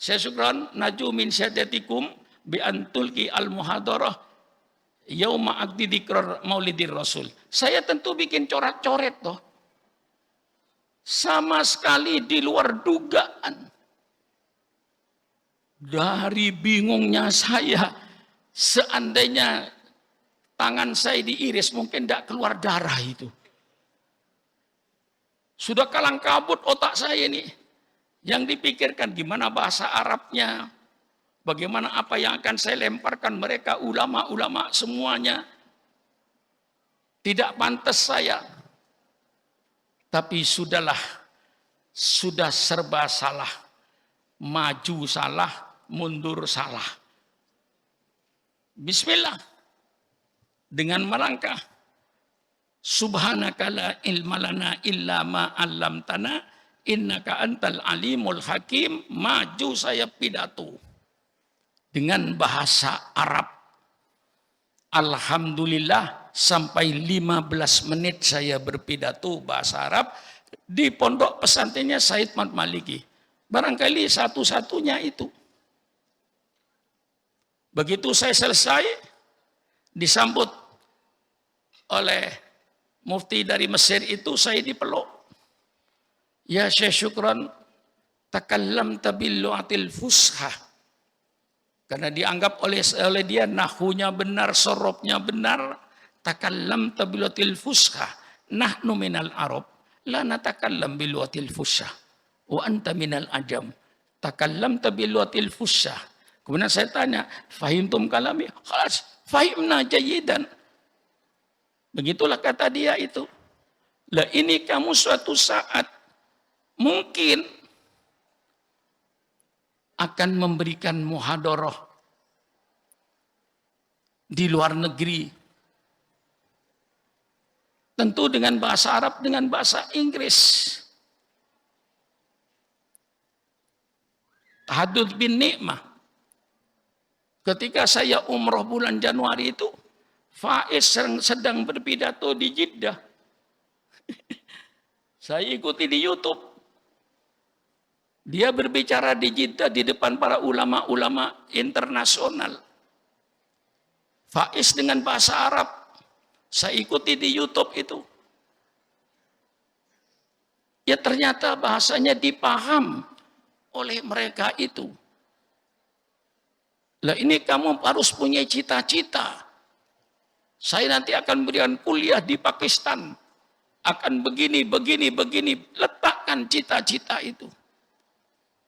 saya Syukran naju min syadatikum bi antulki al-muhadarah yauma aqdi dzikr maulidir rasul. Saya tentu bikin coret-coret toh. Sama sekali di luar dugaan. Dari bingungnya saya, seandainya tangan saya diiris mungkin tidak keluar darah itu. Sudah kalang kabut otak saya ini. Yang dipikirkan gimana bahasa Arabnya, bagaimana apa yang akan saya lemparkan mereka ulama-ulama semuanya. Tidak pantas saya. Tapi sudahlah, sudah serba salah. Maju salah, mundur salah. Bismillah. Dengan melangkah. Subhanaka la ilma lana illa ma 'allamtana innaka antal alimul hakim. Maju saya pidato dengan bahasa Arab. Alhamdulillah sampai 15 menit saya berpidato bahasa Arab di pondok pesantrennya Said Mat Maliki. Barangkali satu-satunya itu. Begitu saya selesai, disambut oleh mufti dari Mesir itu, saya dipeluk. Ya Syekh Syukran, takallamta bil lu'atil fushah. Karena dianggap oleh dia nahunya benar, sorobnya benar. Takallamta bil lu'atil fushah. Nahnu minal Arab, la natakallam bil lu'atil fushah. Wa anta minal ajam. Takallamta bil lu'atil fushah. Kemudian saya tanya, fahimtum kalami? Khalas, fahimna jayidan. Begitulah kata dia itu. Lah ini kamu suatu saat mungkin akan memberikan muhadarah di luar negeri. Tentu dengan bahasa Arab, dengan bahasa Inggris. Tahadud bin Ni'mah. Ketika saya umroh bulan Januari itu, Faiz sedang berpidato di Jeddah. Saya ikuti di YouTube. Dia berbicara di Jeddah di depan para ulama-ulama internasional. Faiz dengan bahasa Arab. Saya ikuti di YouTube itu. Ya ternyata bahasanya dipaham oleh mereka itu. Lah ini kamu harus punya cita-cita. Saya nanti akan berikan kuliah di Pakistan. Akan begini. Letakkan cita-cita itu.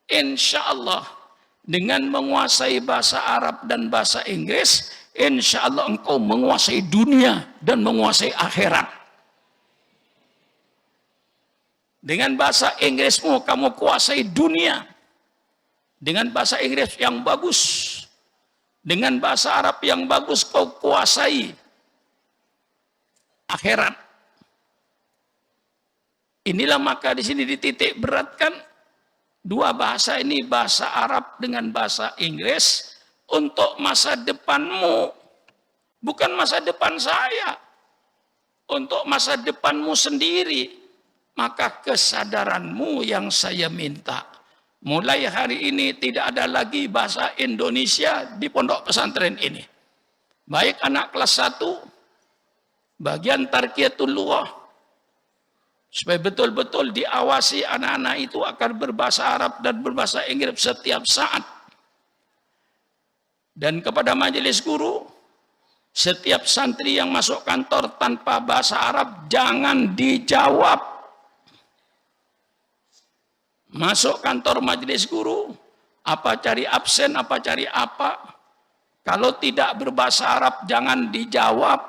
Insya Allah. Dengan menguasai bahasa Arab dan bahasa Inggris. Insya Allah engkau menguasai dunia dan menguasai akhirat. Dengan bahasa Inggrismu kamu kuasai dunia. Dengan bahasa Inggris yang bagus. Dengan bahasa Arab yang bagus kau kuasai akhirat. Inilah maka di sini dititik beratkan dua bahasa ini, bahasa Arab dengan bahasa Inggris untuk masa depanmu, bukan masa depan saya. Untuk masa depanmu sendiri, maka kesadaranmu yang saya minta. Mulai hari ini tidak ada lagi bahasa Indonesia di pondok pesantren ini. Baik anak kelas 1, bagian tarqiyatul lughah, supaya betul-betul diawasi anak-anak itu akan berbahasa Arab dan berbahasa Inggris setiap saat. Dan kepada majelis guru, setiap santri yang masuk kantor tanpa bahasa Arab jangan dijawab. Masuk kantor majelis guru, apa cari absen, apa cari apa. Kalau tidak berbahasa Arab jangan dijawab.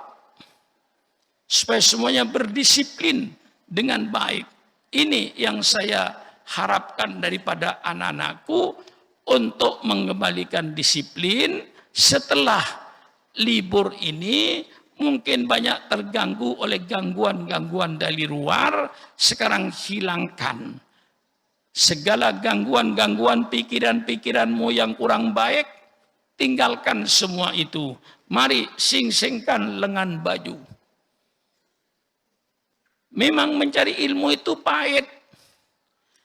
Supaya semuanya berdisiplin dengan baik. Ini yang saya harapkan daripada anak-anakku untuk mengembalikan disiplin setelah libur ini Mungkin banyak terganggu oleh gangguan-gangguan dari luar, sekarang hilangkan. Segala gangguan-gangguan pikiran-pikiranmu yang kurang baik, tinggalkan semua itu. Mari sing-singkan lengan baju. Memang mencari ilmu itu pahit.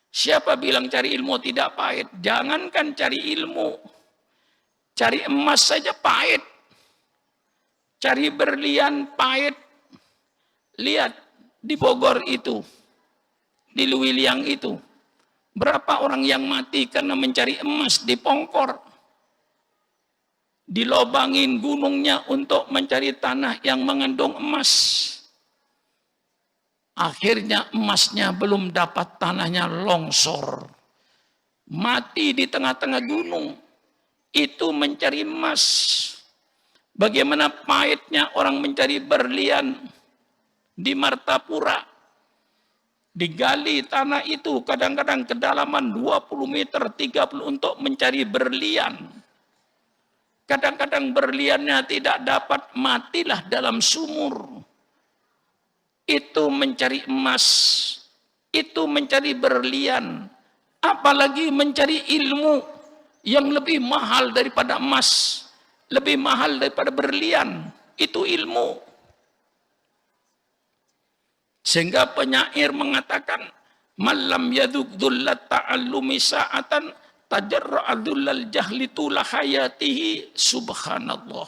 Siapa bilang cari ilmu tidak pahit? Jangankan cari ilmu, cari emas saja pahit. Cari berlian pahit. Lihat di Bogor itu, di Luwiliang itu, berapa orang yang mati karena mencari emas di Pongkor. Dilobangin gunungnya untuk mencari tanah yang mengandung emas. Akhirnya emasnya belum dapat, tanahnya longsor. Mati di tengah-tengah gunung. Itu mencari emas. Bagaimana pahitnya orang mencari berlian di Martapura. Digali tanah itu kadang-kadang kedalaman 20 meter, 30 untuk mencari berlian. Kadang-kadang berliannya tidak dapat, matilah dalam sumur. Itu mencari emas, itu mencari berlian. Apalagi mencari ilmu yang lebih mahal daripada emas, lebih mahal daripada berlian. Itu ilmu. Sehingga penyair mengatakan, malam yaduk dhullat ta'allumi sa'atan tajarra'adullal jahli tula hayatihi. Subhanallah.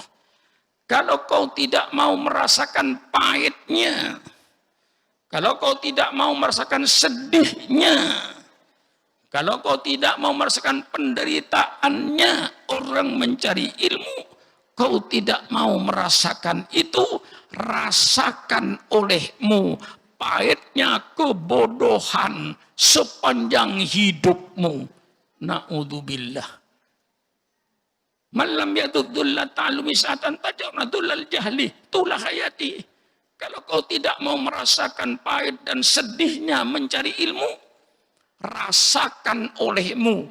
Kalau kau tidak mau merasakan pahitnya, kalau kau tidak mau merasakan sedihnya, kalau kau tidak mau merasakan penderitaannya orang mencari ilmu, kau tidak mau merasakan itu, rasakan olehmu pahitnya kebodohan sepanjang hidupmu. Na'udzubillah. Malam yadudullah ta'alumi sa'atan tajarradulal jahli tulah hayati. Kalau kau tidak mau merasakan pahit dan sedihnya mencari ilmu, rasakan olehmu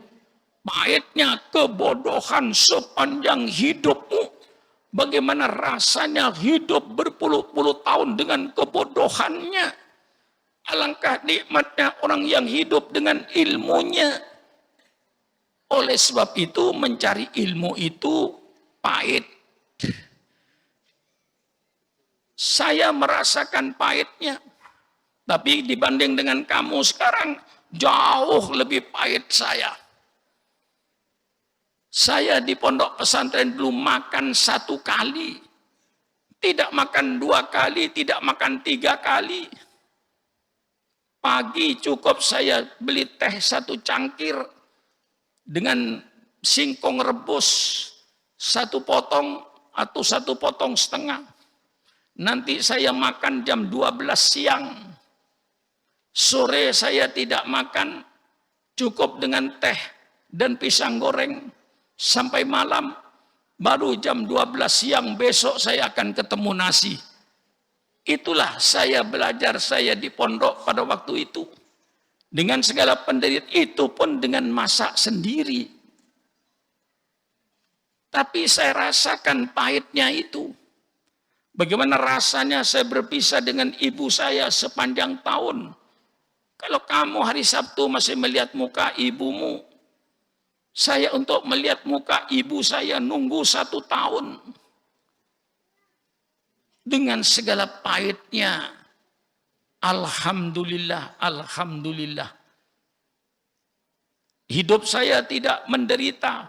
pahitnya kebodohan sepanjang hidupmu. Bagaimana rasanya hidup berpuluh-puluh tahun dengan kebodohannya. Alangkah nikmatnya orang yang hidup dengan ilmunya. Oleh sebab itu mencari ilmu itu pahit. Saya merasakan pahitnya. Tapi dibanding dengan kamu sekarang, jauh lebih pahit saya. Saya di pondok pesantren dulu makan 1 kali. Tidak makan 2 kali, tidak makan 3 kali. Pagi cukup saya beli teh 1 cangkir dengan singkong rebus 1 potong atau 1 potong setengah. Nanti saya makan jam 12 siang. Sore saya tidak makan, cukup dengan teh dan pisang goreng. Sampai malam, baru jam 12 siang besok saya akan ketemu nasi. Itulah saya belajar saya di pondok pada waktu itu. Dengan segala penderitaan itu pun dengan masak sendiri. Tapi saya rasakan pahitnya itu. Bagaimana rasanya saya berpisah dengan ibu saya sepanjang tahun. Kalau kamu hari Sabtu masih melihat muka ibumu, saya untuk melihat muka ibu saya nunggu 1 tahun. Dengan segala pahitnya, alhamdulillah, alhamdulillah. Hidup saya tidak menderita.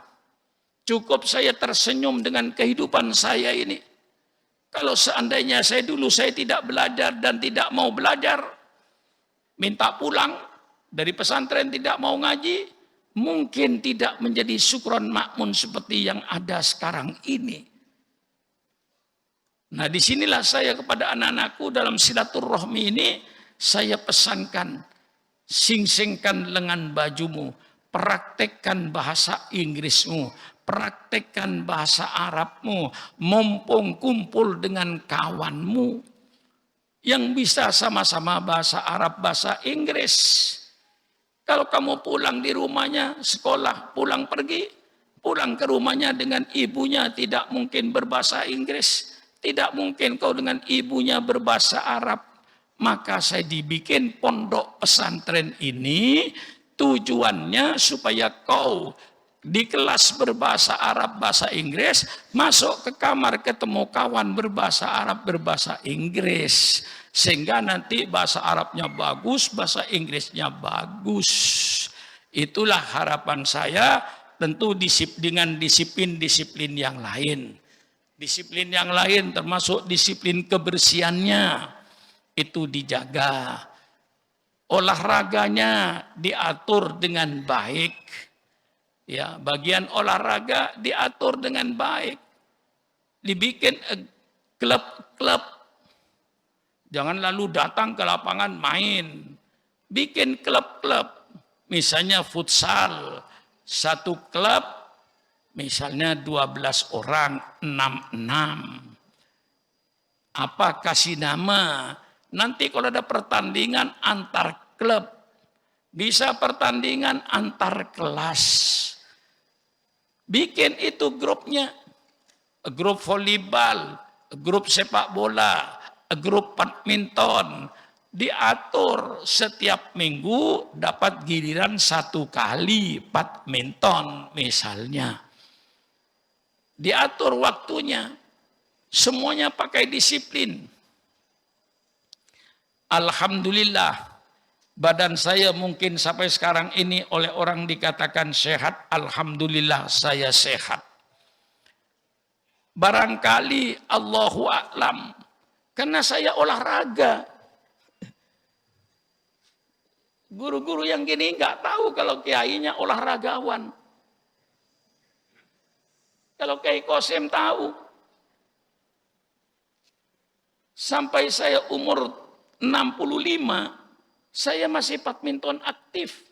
Cukup saya tersenyum dengan kehidupan saya ini. Kalau seandainya saya tidak belajar dan tidak mau belajar, minta pulang dari pesantren tidak mau ngaji, mungkin tidak menjadi Syukron Makmun seperti yang ada sekarang ini. Nah, disinilah saya kepada anak-anakku dalam silaturahmi ini, saya pesankan, sing-singkan lengan bajumu, praktekkan bahasa Inggrismu, praktekkan bahasa Arabmu, mumpung kumpul dengan kawanmu yang bisa sama-sama bahasa Arab, bahasa Inggris. Kalau kamu pulang di rumahnya, sekolah, pulang pergi, pulang ke rumahnya dengan ibunya tidak mungkin berbahasa Inggris. Tidak mungkin kau dengan ibunya berbahasa Arab. Maka saya dibikin pondok pesantren ini tujuannya supaya kau di kelas berbahasa Arab, bahasa Inggris, masuk ke kamar ketemu kawan berbahasa Arab, berbahasa Inggris. Sehingga nanti bahasa Arabnya bagus, bahasa Inggrisnya bagus. Itulah harapan saya, tentu dengan disiplin-disiplin yang lain. Disiplin yang lain termasuk disiplin kebersihannya, itu dijaga. Olahraganya diatur dengan baik. Ya, bagian olahraga diatur dengan baik. Dibikin klub-klub. Jangan lalu datang ke lapangan main. Bikin klub-klub. Misalnya futsal. Satu klub, misalnya 12 orang, 6-6. Apa kasih nama? Nanti kalau ada pertandingan antar klub. Bisa pertandingan antar kelas. Bikin itu grupnya, grup volleyball, grup sepak bola, grup badminton, diatur setiap minggu dapat giliran 1 kali badminton misalnya. Diatur waktunya, semuanya pakai disiplin. Alhamdulillah. Badan saya mungkin sampai sekarang ini oleh orang dikatakan sehat. Alhamdulillah saya sehat. Barangkali Allahu a'lam. Karena saya olahraga. Guru-guru yang gini nggak tahu kalau kiainya olahragawan. Kalau Kiai Qasim tahu. Sampai saya umur 65. Saya masih badminton aktif.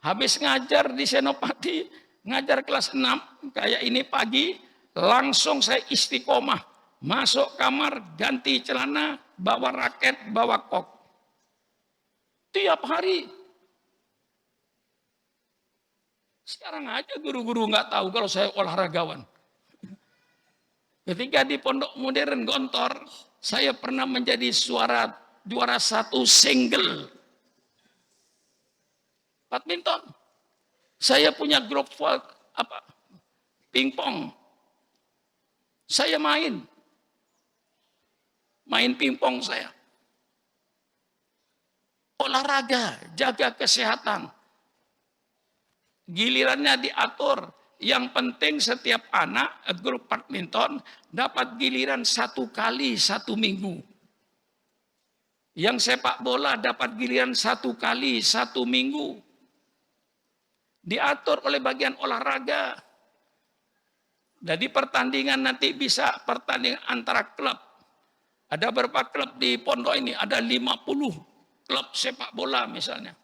Habis ngajar di Senopati, ngajar kelas 6, kayak ini pagi, langsung saya istiqomah. Masuk kamar, ganti celana, bawa raket, bawa kok. Tiap hari. Sekarang aja guru-guru nggak tahu kalau saya olahragawan. Ketika di Pondok Modern Gontor, saya pernah menjadi juara 1 single badminton. Saya punya grup pingpong. Saya main pingpong saya. Olahraga, jaga kesehatan. Gilirannya diatur. Yang penting setiap anak grup badminton dapat giliran 1 kali 1 minggu. Yang sepak bola dapat giliran 1 kali 1 minggu. Diatur oleh bagian olahraga. Jadi pertandingan nanti bisa pertandingan antara klub. Ada beberapa klub di pondok ini, ada 50 klub sepak bola misalnya.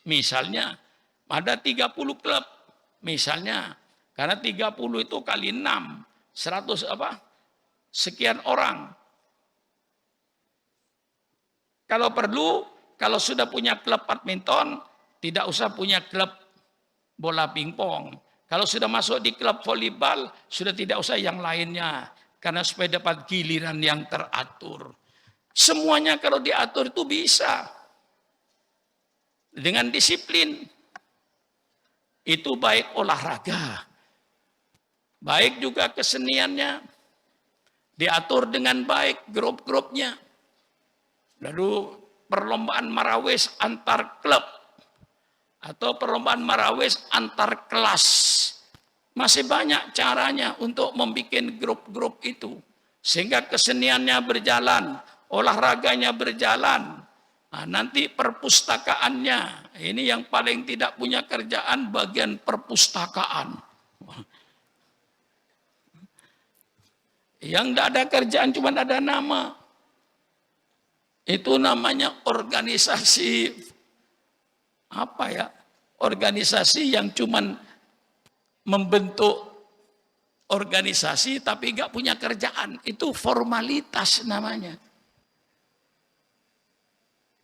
Misalnya, ada 30 klub. Misalnya, karena 30 itu kali 6, 100 sekian orang. Kalau perlu, kalau sudah punya klub badminton, tidak usah punya klub bola pingpong. Kalau sudah masuk di klub volleyball, sudah tidak usah yang lainnya. Karena supaya dapat giliran yang teratur. Semuanya kalau diatur itu bisa. Dengan disiplin. Itu baik olahraga. Baik juga keseniannya. Diatur dengan baik grup-grupnya. Lalu perlombaan marawis antar klub atau perlombaan marawis antar kelas. Masih banyak caranya untuk membuat grup-grup itu. Sehingga keseniannya berjalan, olahraganya berjalan. Nah, nanti perpustakaannya, ini yang paling tidak punya kerjaan bagian perpustakaan. Yang tidak ada kerjaan cuma ada nama. Itu namanya organisasi organisasi yang cuman membentuk organisasi tapi nggak punya kerjaan. Itu formalitas namanya.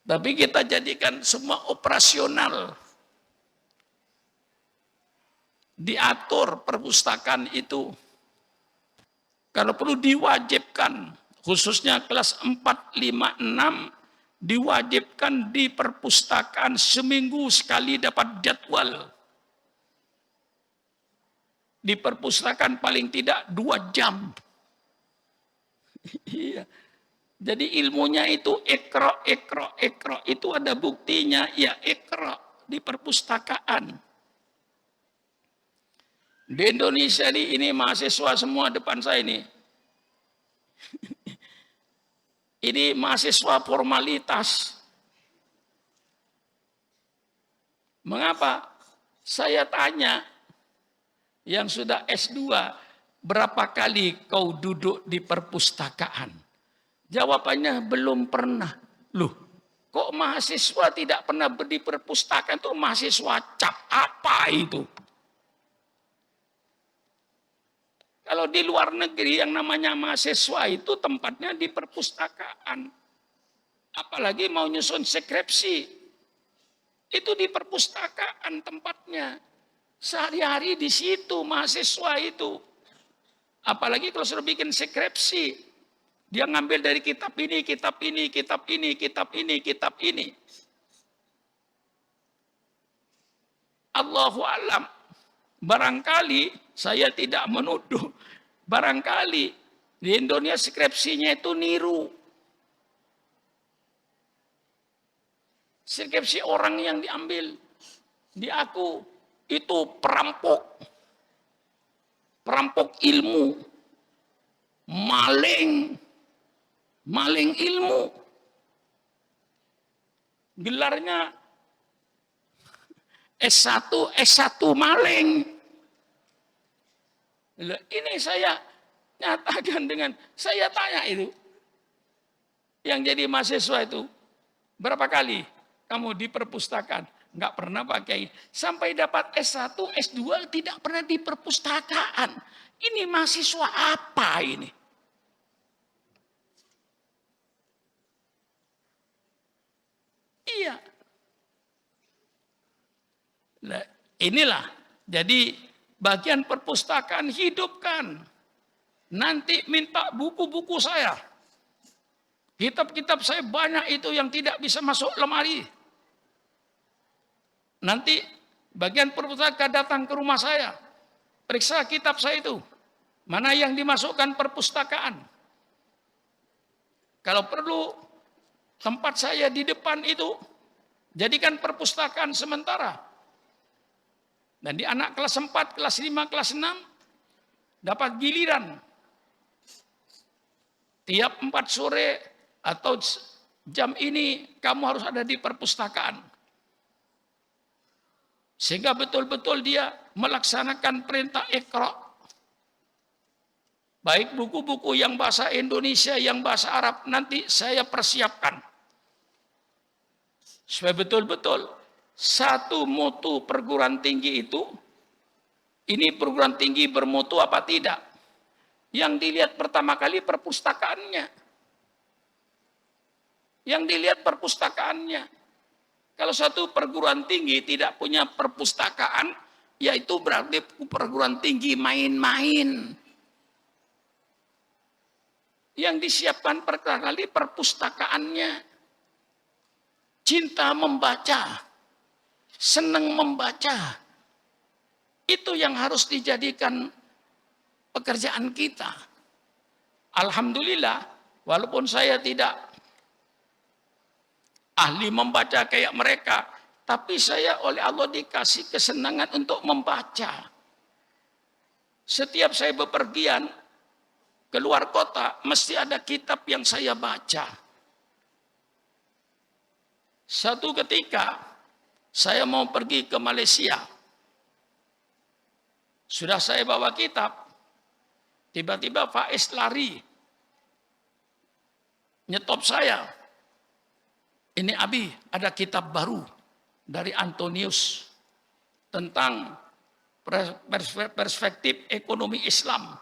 Tapi kita jadikan semua operasional. diatur perpustakaan itu. Kalau perlu diwajibkan, khususnya kelas 4, 5, 6, diwajibkan di perpustakaan seminggu sekali dapat jadwal. Di perpustakaan paling tidak 2 jam. Iya. Jadi ilmunya itu ikra, itu ada buktinya, ya ikra di perpustakaan. Di Indonesia ini mahasiswa semua depan saya ini. Ini mahasiswa formalitas. Mengapa? Saya tanya, yang sudah S2, berapa kali kau duduk di perpustakaan? Jawabannya belum pernah. Loh, kok mahasiswa tidak pernah di perpustakaan? Itu mahasiswa cap apa itu? Kalau di luar negeri yang namanya mahasiswa itu tempatnya di perpustakaan. Apalagi mau nyusun skripsi, itu di perpustakaan tempatnya. Sehari-hari di situ mahasiswa itu. Apalagi kalau sudah bikin skripsi, dia ngambil dari kitab ini, kitab ini, kitab ini, kitab ini, kitab ini. Allahu a'lam. Barangkali saya tidak menuduh. Barangkali di Indonesia skripsinya itu niru. Skripsi orang yang diambil. Di aku itu perampok. Perampok ilmu. Maling. Maling ilmu. Gelarnya S1 maling. Ini saya nyatakan dengan, saya tanya itu. Yang jadi mahasiswa itu, berapa kali kamu di perpustakaan? Enggak pernah pakai. Sampai dapat S1, S2 tidak pernah di perpustakaan. Ini mahasiswa apa ini? Iya. Nah, inilah. Jadi bagian perpustakaan hidupkan. Nanti minta buku-buku saya. Kitab-kitab saya banyak itu yang tidak bisa masuk lemari. Nanti bagian perpustakaan datang ke rumah saya. Periksa kitab saya itu. Mana yang dimasukkan perpustakaan. Kalau perlu tempat saya di depan itu jadikan perpustakaan sementara. Dan di anak kelas 4, kelas 5, kelas 6 dapat giliran. Tiap 4 sore atau jam ini kamu harus ada di perpustakaan. Sehingga betul-betul dia melaksanakan perintah Iqra. Baik buku-buku yang bahasa Indonesia, yang bahasa Arab nanti saya persiapkan. Supaya betul-betul satu mutu perguruan tinggi itu, ini perguruan tinggi bermutu apa tidak? Yang dilihat pertama kali perpustakaannya. Yang dilihat perpustakaannya. Kalau satu perguruan tinggi tidak punya perpustakaan, yaitu berarti perguruan tinggi main-main. Yang disiapkan pertama kali perpustakaannya. Cinta membaca. Senang membaca. Itu yang harus dijadikan pekerjaan kita. Alhamdulillah, walaupun saya tidak ahli membaca kayak mereka, tapi saya oleh Allah dikasih kesenangan untuk membaca. Setiap saya bepergian keluar kota, mesti ada kitab yang saya baca. Satu ketika, saya mau pergi ke Malaysia. Sudah saya bawa kitab, tiba-tiba Faiz lari. Nyetop saya. Ini Abi, ada kitab baru dari Antonius tentang perspektif ekonomi Islam.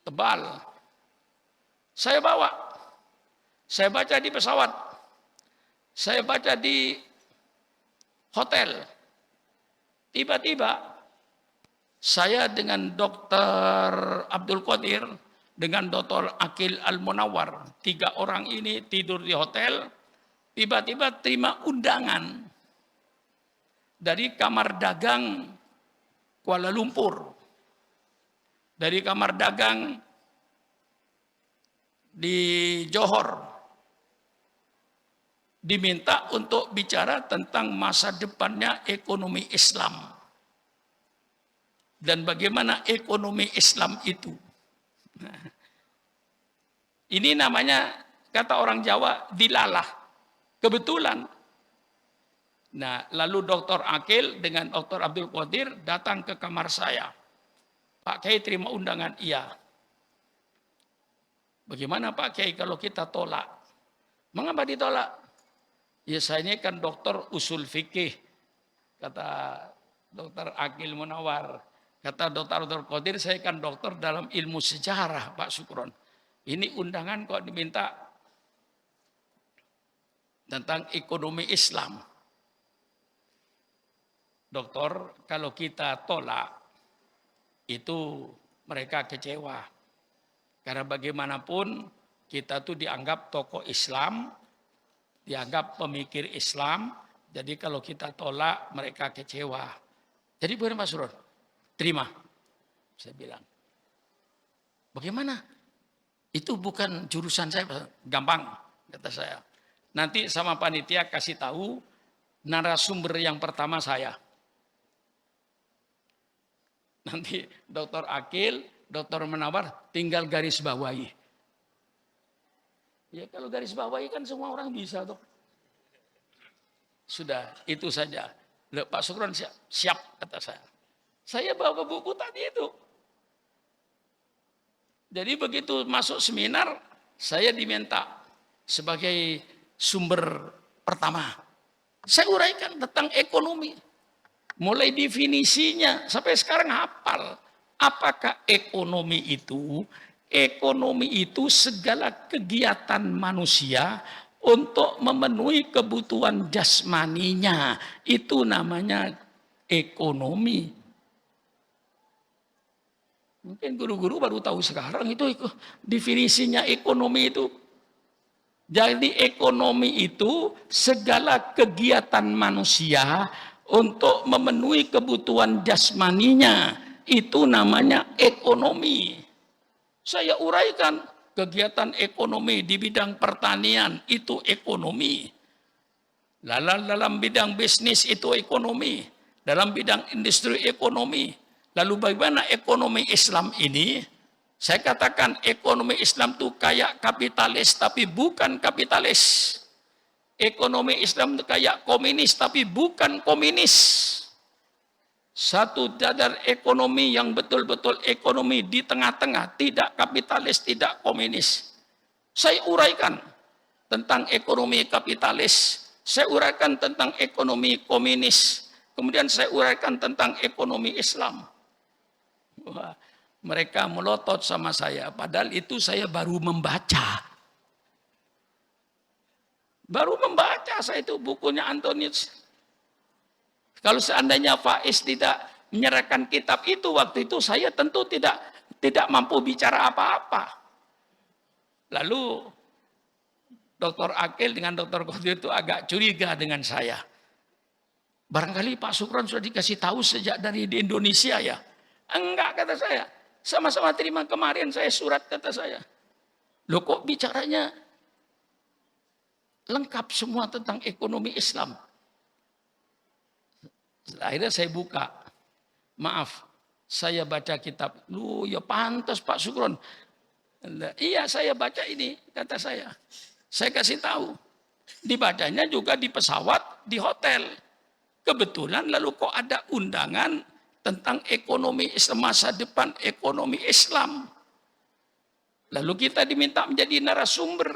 Tebal. Saya bawa. Saya baca di pesawat. Saya baca di hotel. Tiba-tiba saya dengan Dr. Abdul Qadir, dengan Dr. Akil Al-Munawar, 3 orang ini tidur di hotel, tiba-tiba terima undangan dari kamar dagang Kuala Lumpur, dari kamar dagang di Johor, diminta untuk bicara tentang masa depannya ekonomi Islam. Dan bagaimana ekonomi Islam itu. Nah, ini namanya, kata orang Jawa, dilalah. Kebetulan. Nah, lalu Dr. Akil dengan Dr. Abdul Qadir datang ke kamar saya. Pak Kiai terima undangan? Iya. Bagaimana Pak Kiai kalau kita tolak? Mengapa ditolak? Ya saya ini kan dokter usul fikih, kata Dr. Akil Munawar. Kata Dr. Qadir, saya kan dokter dalam ilmu sejarah, Pak Sukron. Ini undangan kok diminta tentang ekonomi Islam. Dokter, kalau kita tolak, itu mereka kecewa. Karena bagaimanapun kita tuh dianggap tokoh Islam, dianggap pemikir Islam. Jadi kalau kita tolak, mereka kecewa. Jadi bagaimana Pak Sukron? Terima, saya bilang. Bagaimana? Itu bukan jurusan saya, gampang, kata saya. Nanti sama panitia kasih tahu narasumber yang pertama saya. Nanti Dr. Akil, Dr. Munawar tinggal garis bawahi. Ya kalau garis bawahi kan semua orang bisa tuh. Sudah, itu saja. Pak Sukron siap, kata saya. Saya bawa buku tadi itu. Jadi begitu masuk seminar, saya diminta sebagai sumber pertama. Saya uraikan tentang ekonomi. Mulai definisinya, sampai sekarang hafal. Apakah ekonomi itu? Ekonomi itu segala kegiatan manusia untuk memenuhi kebutuhan jasmaninya. Itu namanya ekonomi. Mungkin guru-guru baru tahu sekarang itu definisinya ekonomi itu. Jadi ekonomi itu segala kegiatan manusia untuk memenuhi kebutuhan jasmaninya. Itu namanya ekonomi. Saya uraikan kegiatan ekonomi di bidang pertanian itu ekonomi. Lalu dalam bidang bisnis itu ekonomi. Dalam bidang industri ekonomi. Lalu bagaimana ekonomi Islam ini? Saya katakan ekonomi Islam itu kayak kapitalis tapi bukan kapitalis. Ekonomi Islam itu kayak komunis tapi bukan komunis. Satu dadar ekonomi yang betul-betul ekonomi di tengah-tengah, tidak kapitalis, tidak komunis. Saya uraikan tentang ekonomi kapitalis, saya uraikan tentang ekonomi komunis, kemudian saya uraikan tentang ekonomi Islam. Wah, mereka melotot sama saya, padahal itu saya baru membaca. Baru membaca saya itu bukunya Antonius. Kalau seandainya Faiz tidak menyerahkan kitab itu waktu itu, saya tentu tidak mampu bicara apa-apa. Lalu Dr. Akil dengan Dr. Qadir itu agak curiga dengan saya. Barangkali Pak Sukron sudah dikasih tahu sejak dari di Indonesia ya. Enggak, kata saya. Sama-sama terima kemarin saya surat, kata saya. Loh kok bicaranya lengkap semua tentang ekonomi Islam. Akhirnya saya buka. Maaf, saya baca kitab. Loh ya pantas Pak Sukron. Iya saya baca ini, kata saya. Saya kasih tahu. Dibacanya juga di pesawat, di hotel. Kebetulan lalu kok ada undangan tentang ekonomi Islam, masa depan ekonomi Islam. Lalu kita diminta menjadi narasumber.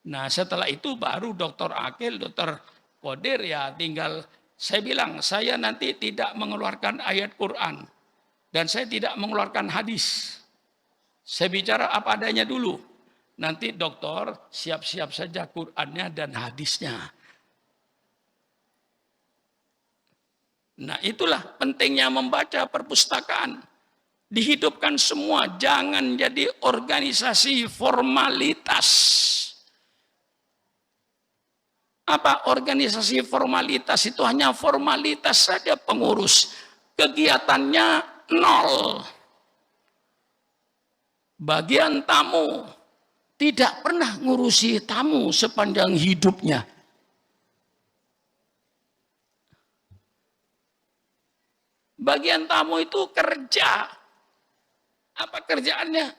Nah setelah itu baru Dr. Akil, Dr. Qadir ya tinggal saya bilang, saya nanti tidak mengeluarkan ayat Quran. Dan saya tidak mengeluarkan hadis. Saya bicara apa adanya dulu. Nanti dokter siap-siap saja Qurannya dan hadisnya. Nah, itulah pentingnya membaca perpustakaan. Dihidupkan semua, jangan jadi organisasi formalitas. Apa organisasi formalitas? Itu hanya formalitas saja, pengurus. Kegiatannya nol. Bagian tamu tidak pernah ngurusi tamu sepanjang hidupnya. Bagian tamu itu kerja. Apa kerjaannya?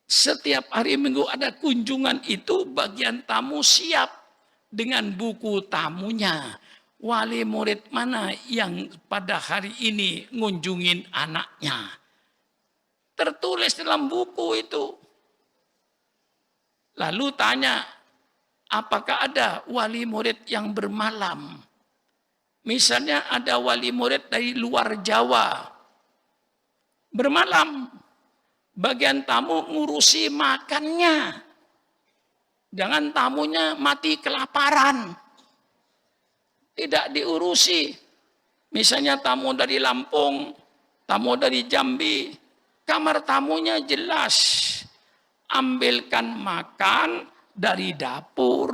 Setiap hari Minggu ada kunjungan itu, bagian tamu siap dengan buku tamunya. Wali murid mana yang pada hari ini ngunjungin anaknya? Tertulis dalam buku itu. Lalu tanya, apakah ada wali murid yang bermalam? Misalnya ada wali murid dari luar Jawa. Bermalam, bagian tamu ngurusi makannya. Jangan tamunya mati kelaparan. Tidak diurusi. Misalnya tamu dari Lampung, tamu dari Jambi, kamar tamunya jelas. Ambilkan makan dari dapur.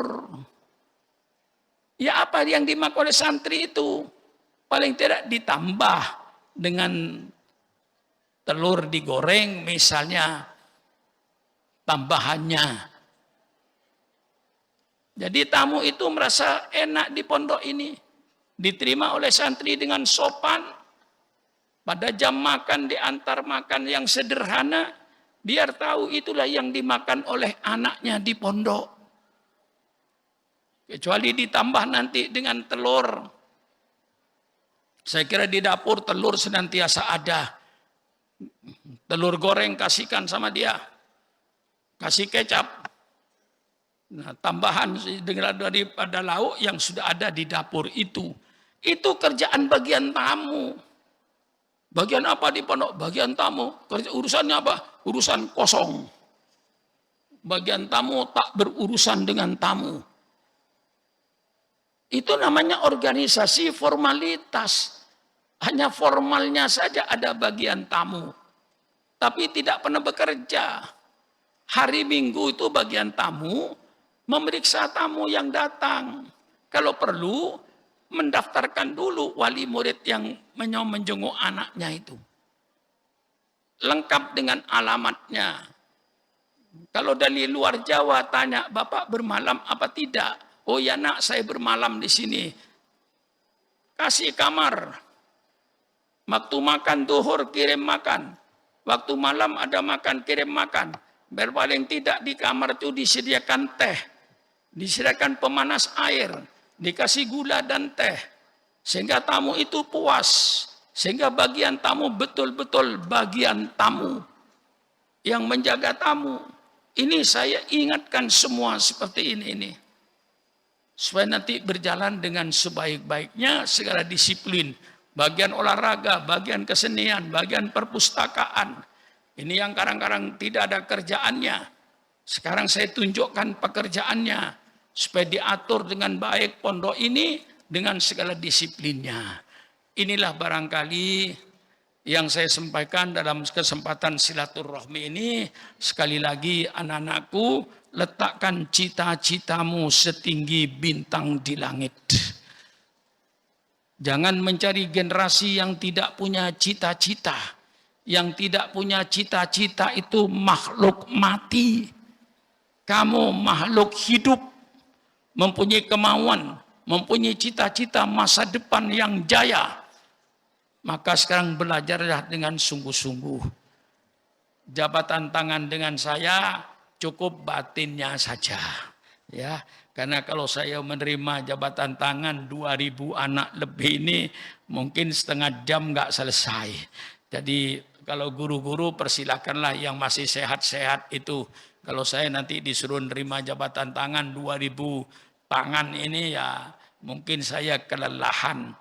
Ya apa yang dimakan oleh santri itu? Paling tidak ditambah dengan telur digoreng misalnya tambahannya. Jadi tamu itu merasa enak di pondok ini. Diterima oleh santri dengan sopan. Pada jam makan diantar makan yang sederhana. Biar tahu itulah yang dimakan oleh anaknya di pondok. Kecuali ditambah nanti dengan telur. Saya kira di dapur telur senantiasa ada. Telur goreng kasihkan sama dia. Kasih kecap. Nah, tambahan daripada lauk yang sudah ada di dapur itu. Itu kerjaan bagian tamu. Bagian apa di pondok? Bagian tamu. Urusannya apa? Urusan kosong. Bagian tamu tak berurusan dengan tamu. Itu namanya organisasi formalitas. Hanya formalnya saja ada bagian tamu. Tapi tidak pernah bekerja. Hari Minggu itu bagian tamu memeriksa tamu yang datang. Kalau perlu mendaftarkan dulu wali murid yang menjenguk anaknya itu. Lengkap dengan alamatnya. Kalau dari luar Jawa tanya, Bapak bermalam apa tidak? Oh ya nak, saya bermalam di sini. Kasih kamar. Waktu makan duhur kirim makan. Waktu malam ada makan kirim makan. Paling tidak di kamar itu disediakan teh. Disediakan pemanas air. Dikasih gula dan teh. Sehingga tamu itu puas. Sehingga bagian tamu betul-betul bagian tamu. Yang menjaga tamu. Ini saya ingatkan semua seperti ini. Supaya nanti berjalan dengan sebaik-baiknya segala disiplin. Bagian olahraga, bagian kesenian, bagian perpustakaan. Ini yang kadang-kadang tidak ada kerjaannya. Sekarang saya tunjukkan pekerjaannya. Supaya diatur dengan baik pondok ini dengan segala disiplinnya. Inilah barangkali yang saya sampaikan dalam kesempatan silaturahmi ini. Sekali lagi anak-anakku, letakkan cita-citamu setinggi bintang di langit. Jangan mencari generasi yang tidak punya cita-cita. Yang tidak punya cita-cita itu makhluk mati. Kamu makhluk hidup. Mempunyai kemauan. Mempunyai cita-cita masa depan yang jaya. Maka sekarang belajarlah dengan sungguh-sungguh. Jabatan tangan dengan saya cukup batinnya saja. Ya, karena kalau saya menerima jabatan tangan 2000 anak lebih ini mungkin setengah jam nggak selesai. Jadi kalau guru-guru persilakanlah yang masih sehat-sehat itu. Kalau saya nanti disuruh menerima jabatan tangan 2000 tangan ini ya mungkin saya kelelahan.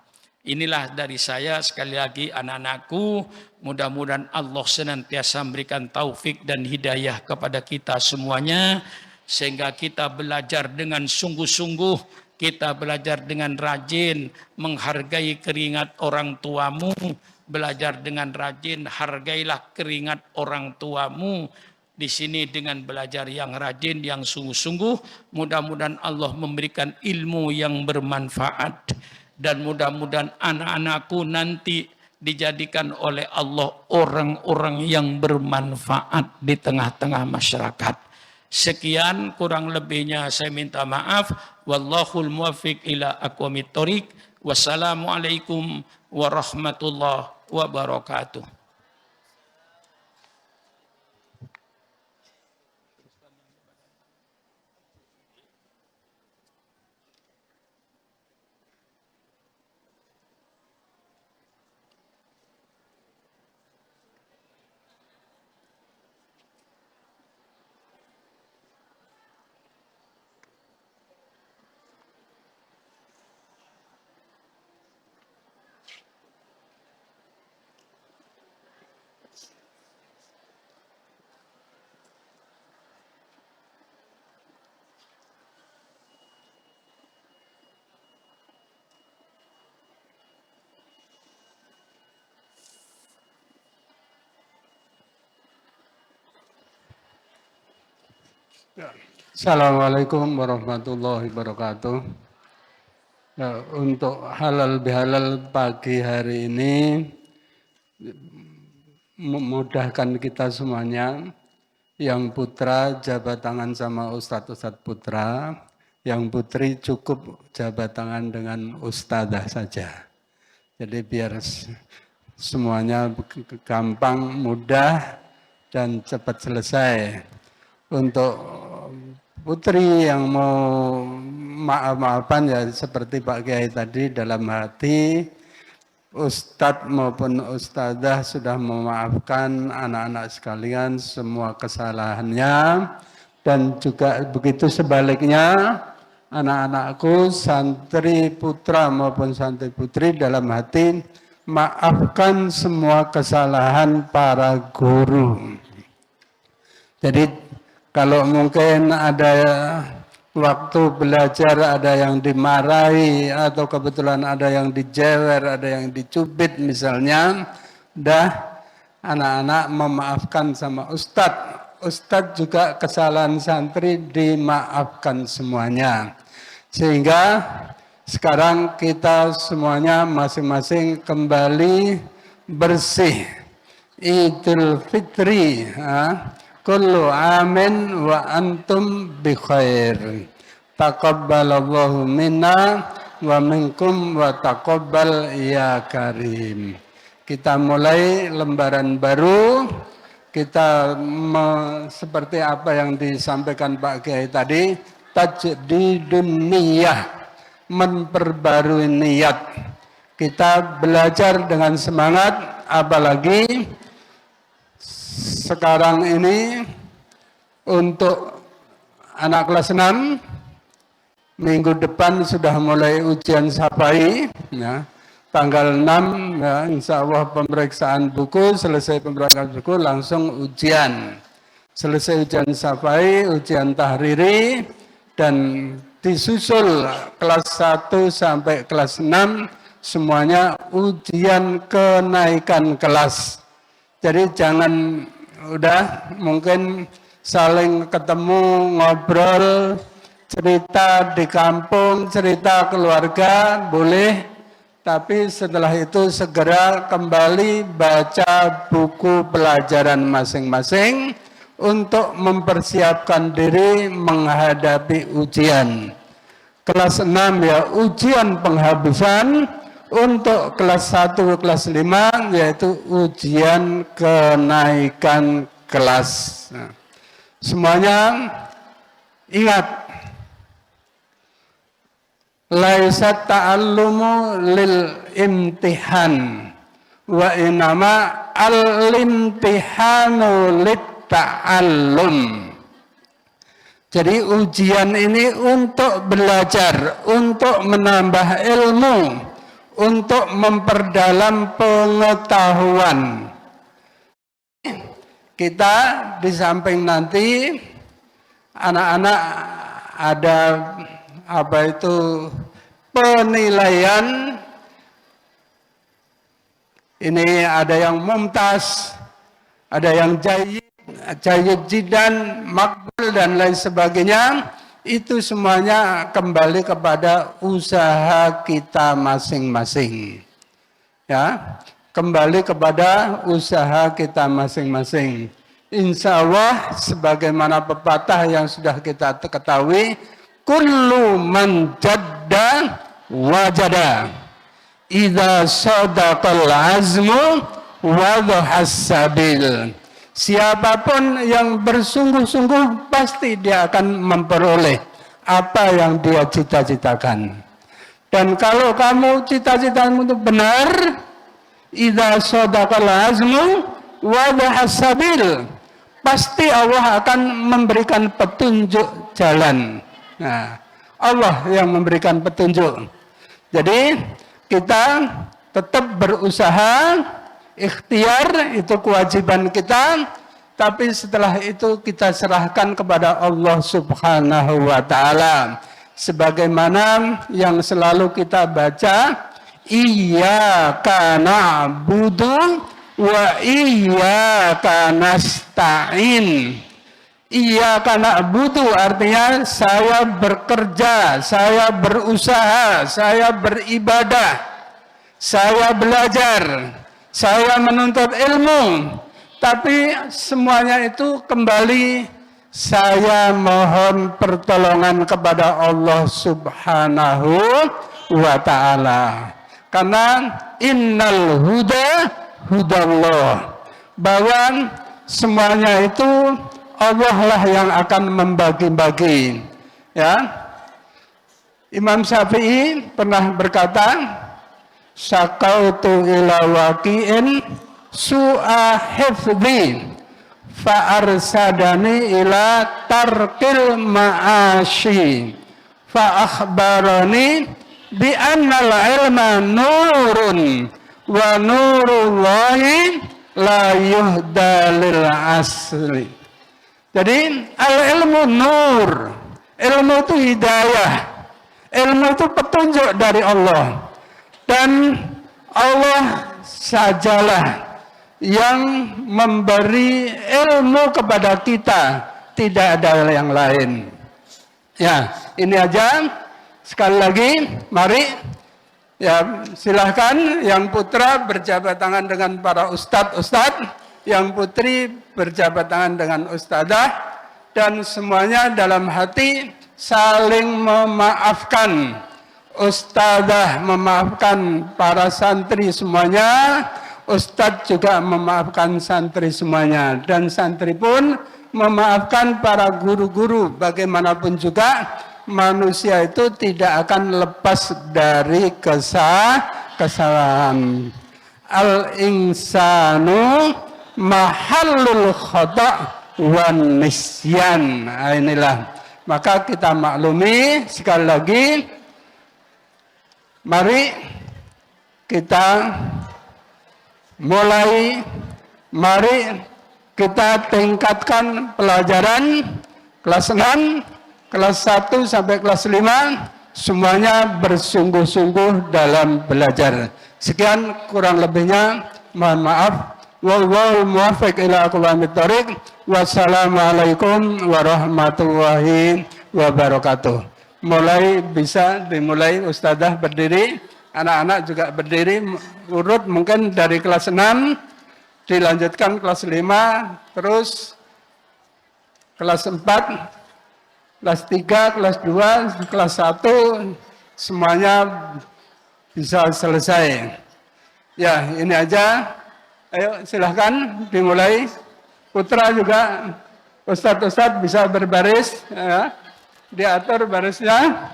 Inilah dari saya sekali lagi anak-anakku. Mudah-mudahan Allah senantiasa memberikan taufik dan hidayah kepada kita semuanya. Sehingga kita belajar dengan sungguh-sungguh kita belajar dengan rajin menghargai keringat orang tuamu, belajar dengan rajin hargailah keringat orang tuamu. Di sini dengan belajar yang rajin, yang sungguh-sungguh, mudah-mudahan Allah memberikan ilmu yang bermanfaat. Dan mudah-mudahan anak-anakku nanti dijadikan oleh Allah orang-orang yang bermanfaat di tengah-tengah masyarakat. Sekian, kurang lebihnya saya minta maaf. Wallahul muwaffiq ila aqwamit thoriq. Wassalamualaikum warahmatullahi wabarakatuh. Assalamualaikum warahmatullahi wabarakatuh. Ya, untuk halal bihalal pagi hari ini memudahkan kita semuanya. Yang putra jabat tangan sama ustadz putra, yang putri cukup jabat tangan dengan ustadzah saja. Jadi biar semuanya gampang, mudah, dan cepat selesai. Untuk putri yang mau maaf-maafan ya seperti Pak Kiai tadi, dalam hati ustadz maupun ustadzah sudah memaafkan anak-anak sekalian semua kesalahannya, dan juga begitu sebaliknya anak-anakku santri putra maupun santri putri dalam hati maafkan semua kesalahan para guru. Jadi kalau mungkin ada waktu belajar ada yang dimarahi atau kebetulan ada yang dijewer, ada yang dicubit misalnya, anak-anak memaafkan sama ustadz. Ustadz juga kesalahan santri dimaafkan semuanya. Sehingga sekarang kita semuanya masing-masing kembali bersih. Idul Fitri. Kullu amin wa antum bi khair. Taqabbalallahu minna wa minkum wa taqabbal ya karim. Kita mulai lembaran baru. Kita seperti apa yang disampaikan Pak Kiai tadi, tajdidun niyah, memperbarui niat. Kita belajar dengan semangat, apalagi sekarang ini untuk anak kelas 6, minggu depan sudah mulai ujian Sapai, ya. Tanggal 6, ya, insya Allah pemeriksaan buku, selesai pemeriksaan buku langsung ujian. Selesai ujian Sapai, ujian tahriri, dan disusul kelas 1 sampai kelas 6, semuanya ujian kenaikan kelas. Jadi jangan udah mungkin saling ketemu, ngobrol, cerita di kampung, cerita keluarga, boleh. Tapi setelah itu segera kembali baca buku pelajaran masing-masing untuk mempersiapkan diri menghadapi ujian. Kelas 6 ya ujian penghabisan. Untuk kelas 1, kelas 5 yaitu ujian kenaikan kelas. Nah, semuanya ingat, laisat ta'allumu lil imtihan wa inama al-imtihanu lit ta'allum. Jadi ujian ini untuk belajar, untuk menambah ilmu, untuk memperdalam pengetahuan. Kita di samping nanti anak-anak ada apa itu penilaian. Ini ada yang mumtaz, ada yang jayyid jiddan, makbul dan lain sebagainya. Itu semuanya kembali kepada usaha kita masing-masing. Ya, kembali kepada usaha kita masing-masing. Insya Allah sebagaimana pepatah yang sudah kita ketahui, kullu man jadda wajada, idza sadaqal azmu wadhahas sabil. Siapapun yang bersungguh-sungguh pasti dia akan memperoleh apa yang dia cita-citakan. Dan kalau kamu cita-citamu itu benar, idza sadaqal azmu wadhahas sabil, pasti Allah akan memberikan petunjuk jalan. Nah, Allah yang memberikan petunjuk. Jadi kita tetap berusaha, ikhtiar itu kewajiban kita, tapi setelah itu kita serahkan kepada Allah Subhanahu wa taala. Sebagaimana yang selalu kita baca, iyyaka na'budu wa iyyaka nasta'in. Iyyaka na'budu artinya saya bekerja, saya berusaha, saya beribadah, saya belajar, saya menuntut ilmu. Tapi semuanya itu kembali saya mohon pertolongan kepada Allah Subhanahu wa ta'ala. Karena innal huda hudallah, bahwa semuanya itu Allah lah yang akan membagi-bagi. Ya, Imam Syafi'i pernah berkata, syakautu ila waqi'in su'a hifdhi fa'arsadani ila tarkil ma'ashi fa'akhbarani bi annal ilma nurun wa nurullahi la yuhdalil asli. Jadi al-ilmu nur, ilmu itu hidayah, ilmu itu petunjuk dari Allah. Dan Allah sajalah yang memberi ilmu kepada kita, tidak ada yang lain. Ya, ini aja. Sekali lagi, mari ya silahkan yang putra berjabat tangan dengan para ustadz, yang putri berjabat tangan dengan ustadzah, dan semuanya dalam hati saling memaafkan. Ustadzah memaafkan para santri semuanya, ustadz juga memaafkan santri semuanya, dan santri pun memaafkan para guru-guru. Bagaimanapun juga manusia itu tidak akan lepas dari kesalahan. Al-insanu mahallul khata' wan nisyan. Nah, inilah. Maka kita maklumi sekali lagi, mari kita mulai, mari kita tingkatkan pelajaran kelas 6, kelas 1 sampai kelas 5, semuanya bersungguh-sungguh dalam belajar. Sekian kurang lebihnya, mohon maaf. Wallahu muwaffiq ila aqwamit thoriq. Wassalamualaikum warahmatullahi wabarakatuh. Mulai bisa dimulai, ustadzah berdiri, anak-anak juga berdiri, urut mungkin dari kelas 6, dilanjutkan kelas 5, terus kelas 4, kelas 3, kelas 2, kelas 1, semuanya bisa selesai. Ya, ini aja. Ayo silahkan dimulai. Putra juga, ustadz-ustadz bisa berbaris, ya. Diatur barisnya.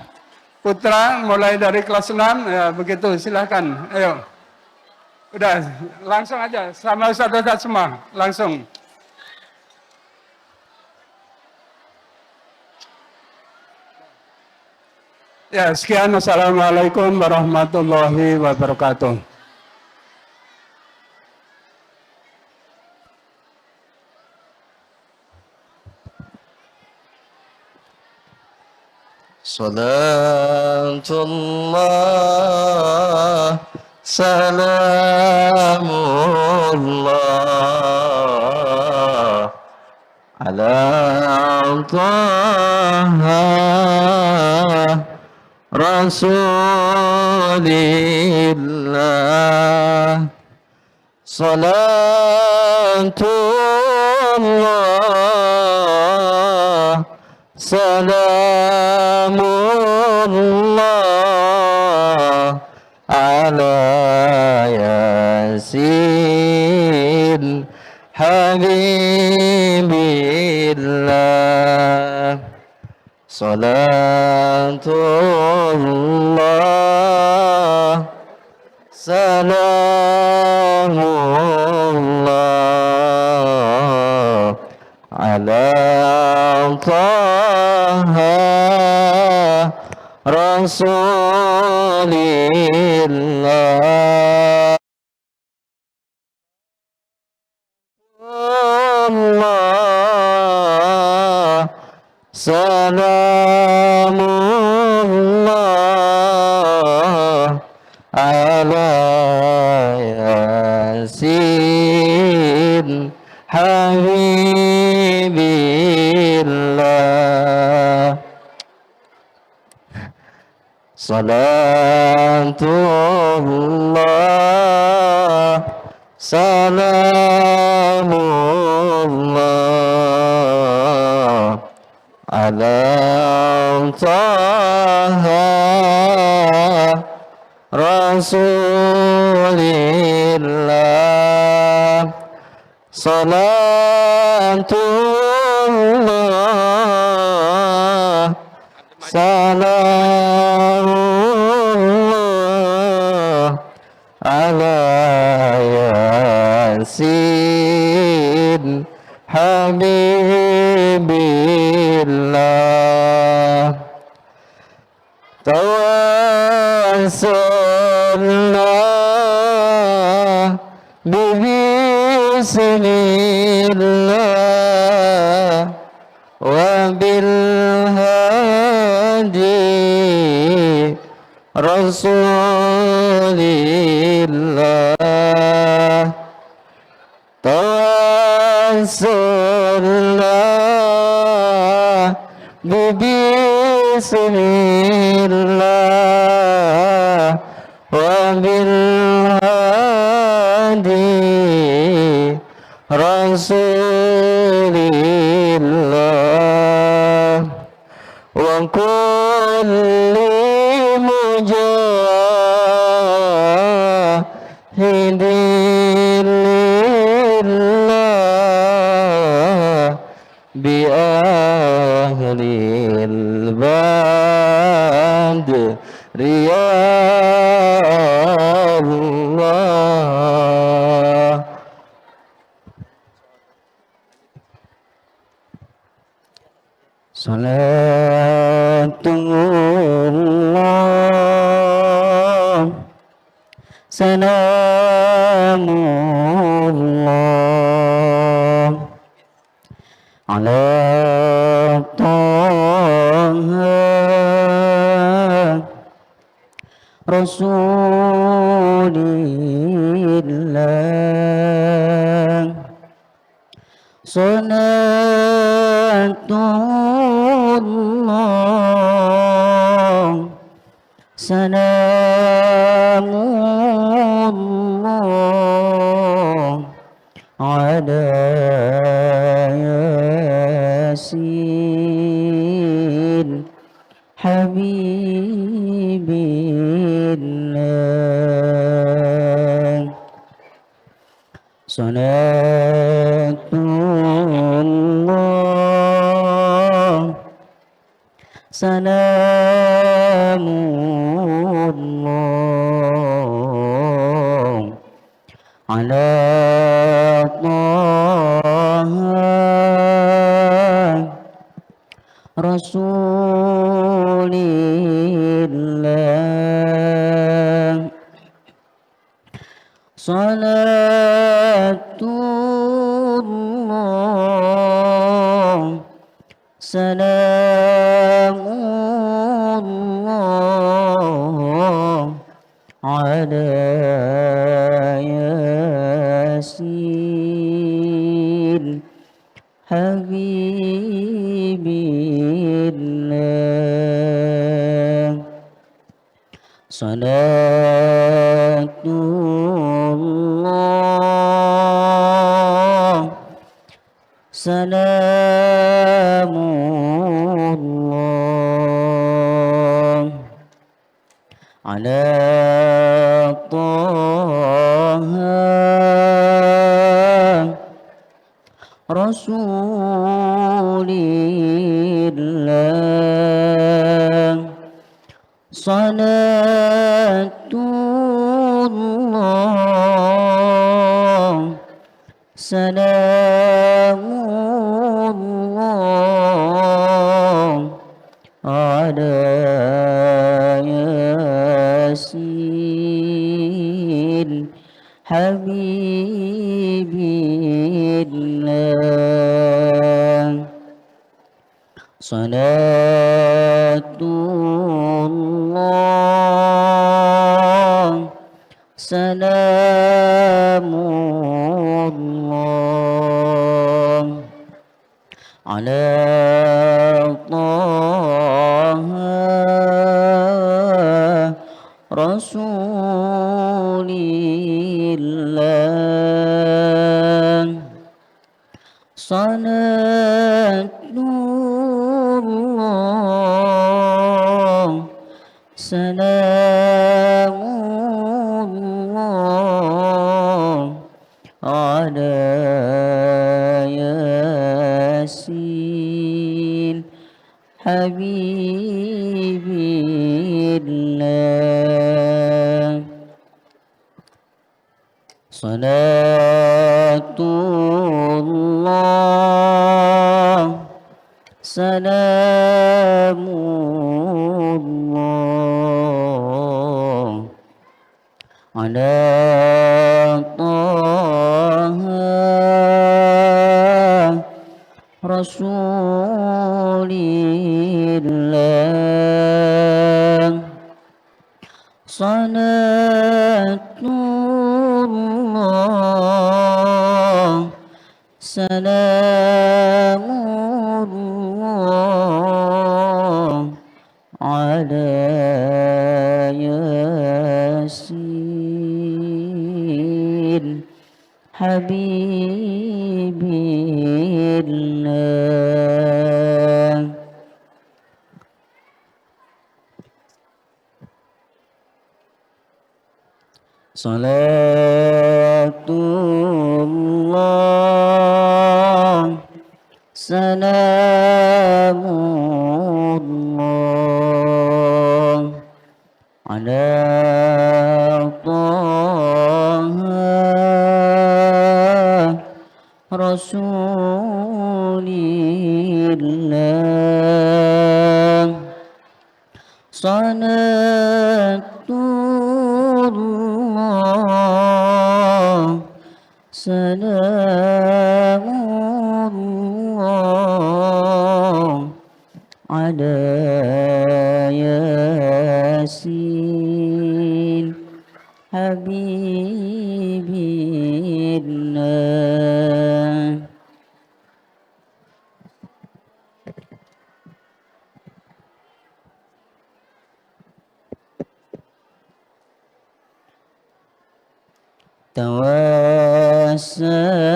Putra mulai dari kelas 6, ya begitu, silahkan. Ayo. Udah, langsung aja, sama ustadz-ustadz semua, langsung. Ya, sekian. Assalamualaikum warahmatullahi wabarakatuh. صلاة الله سلام الله على طه رسول الله صلاة الله سلام الله على ياسين حبيب الله صلاة الله سلام الله على طه رسول الله الله سلام الله على ياسين حبيب الله صلاة الله سلام الله على طه رسول الله صلاة الله سلام الله على ياسين حبيب الله توسلنا ببسم الله وبالهادي رسول الله توسلنا ببسم الله وبالهادي رسول الله وكل مجاهد لله بأهل البدر يا الله صلاة الله سلام الله على طه رسول الله صلاة الله سلام الله على ياسين حبيب الله صلاة الله سلام الله على طه رسول الله صلاة الله سلام على ياسين حبيب الله صلاة الله سلام الله على طه رسول الله صلاة الله سلام الله على ياسين حبيب الله صلاة الله سلام الله على طه رسول الله صلاة الله سلام الله على ياسين حبيب الله صلاة الله سلام الله على طه رسول الله صلاة الله سلام الله على ياسين حبيب الله صلاة الله سلام الله على طه رسول الله صلاة الله سلام الله على ياسين حبيب الله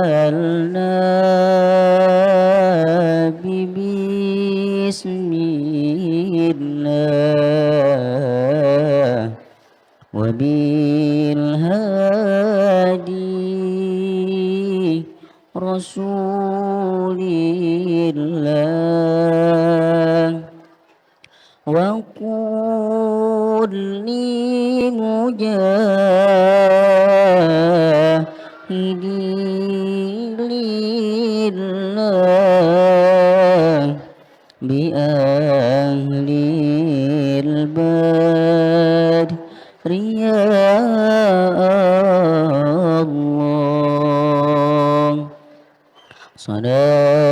توسلنا بسم الله وبالهادي رسول الله وقل لمجاهد لله بأهل البدر يا الله صلاة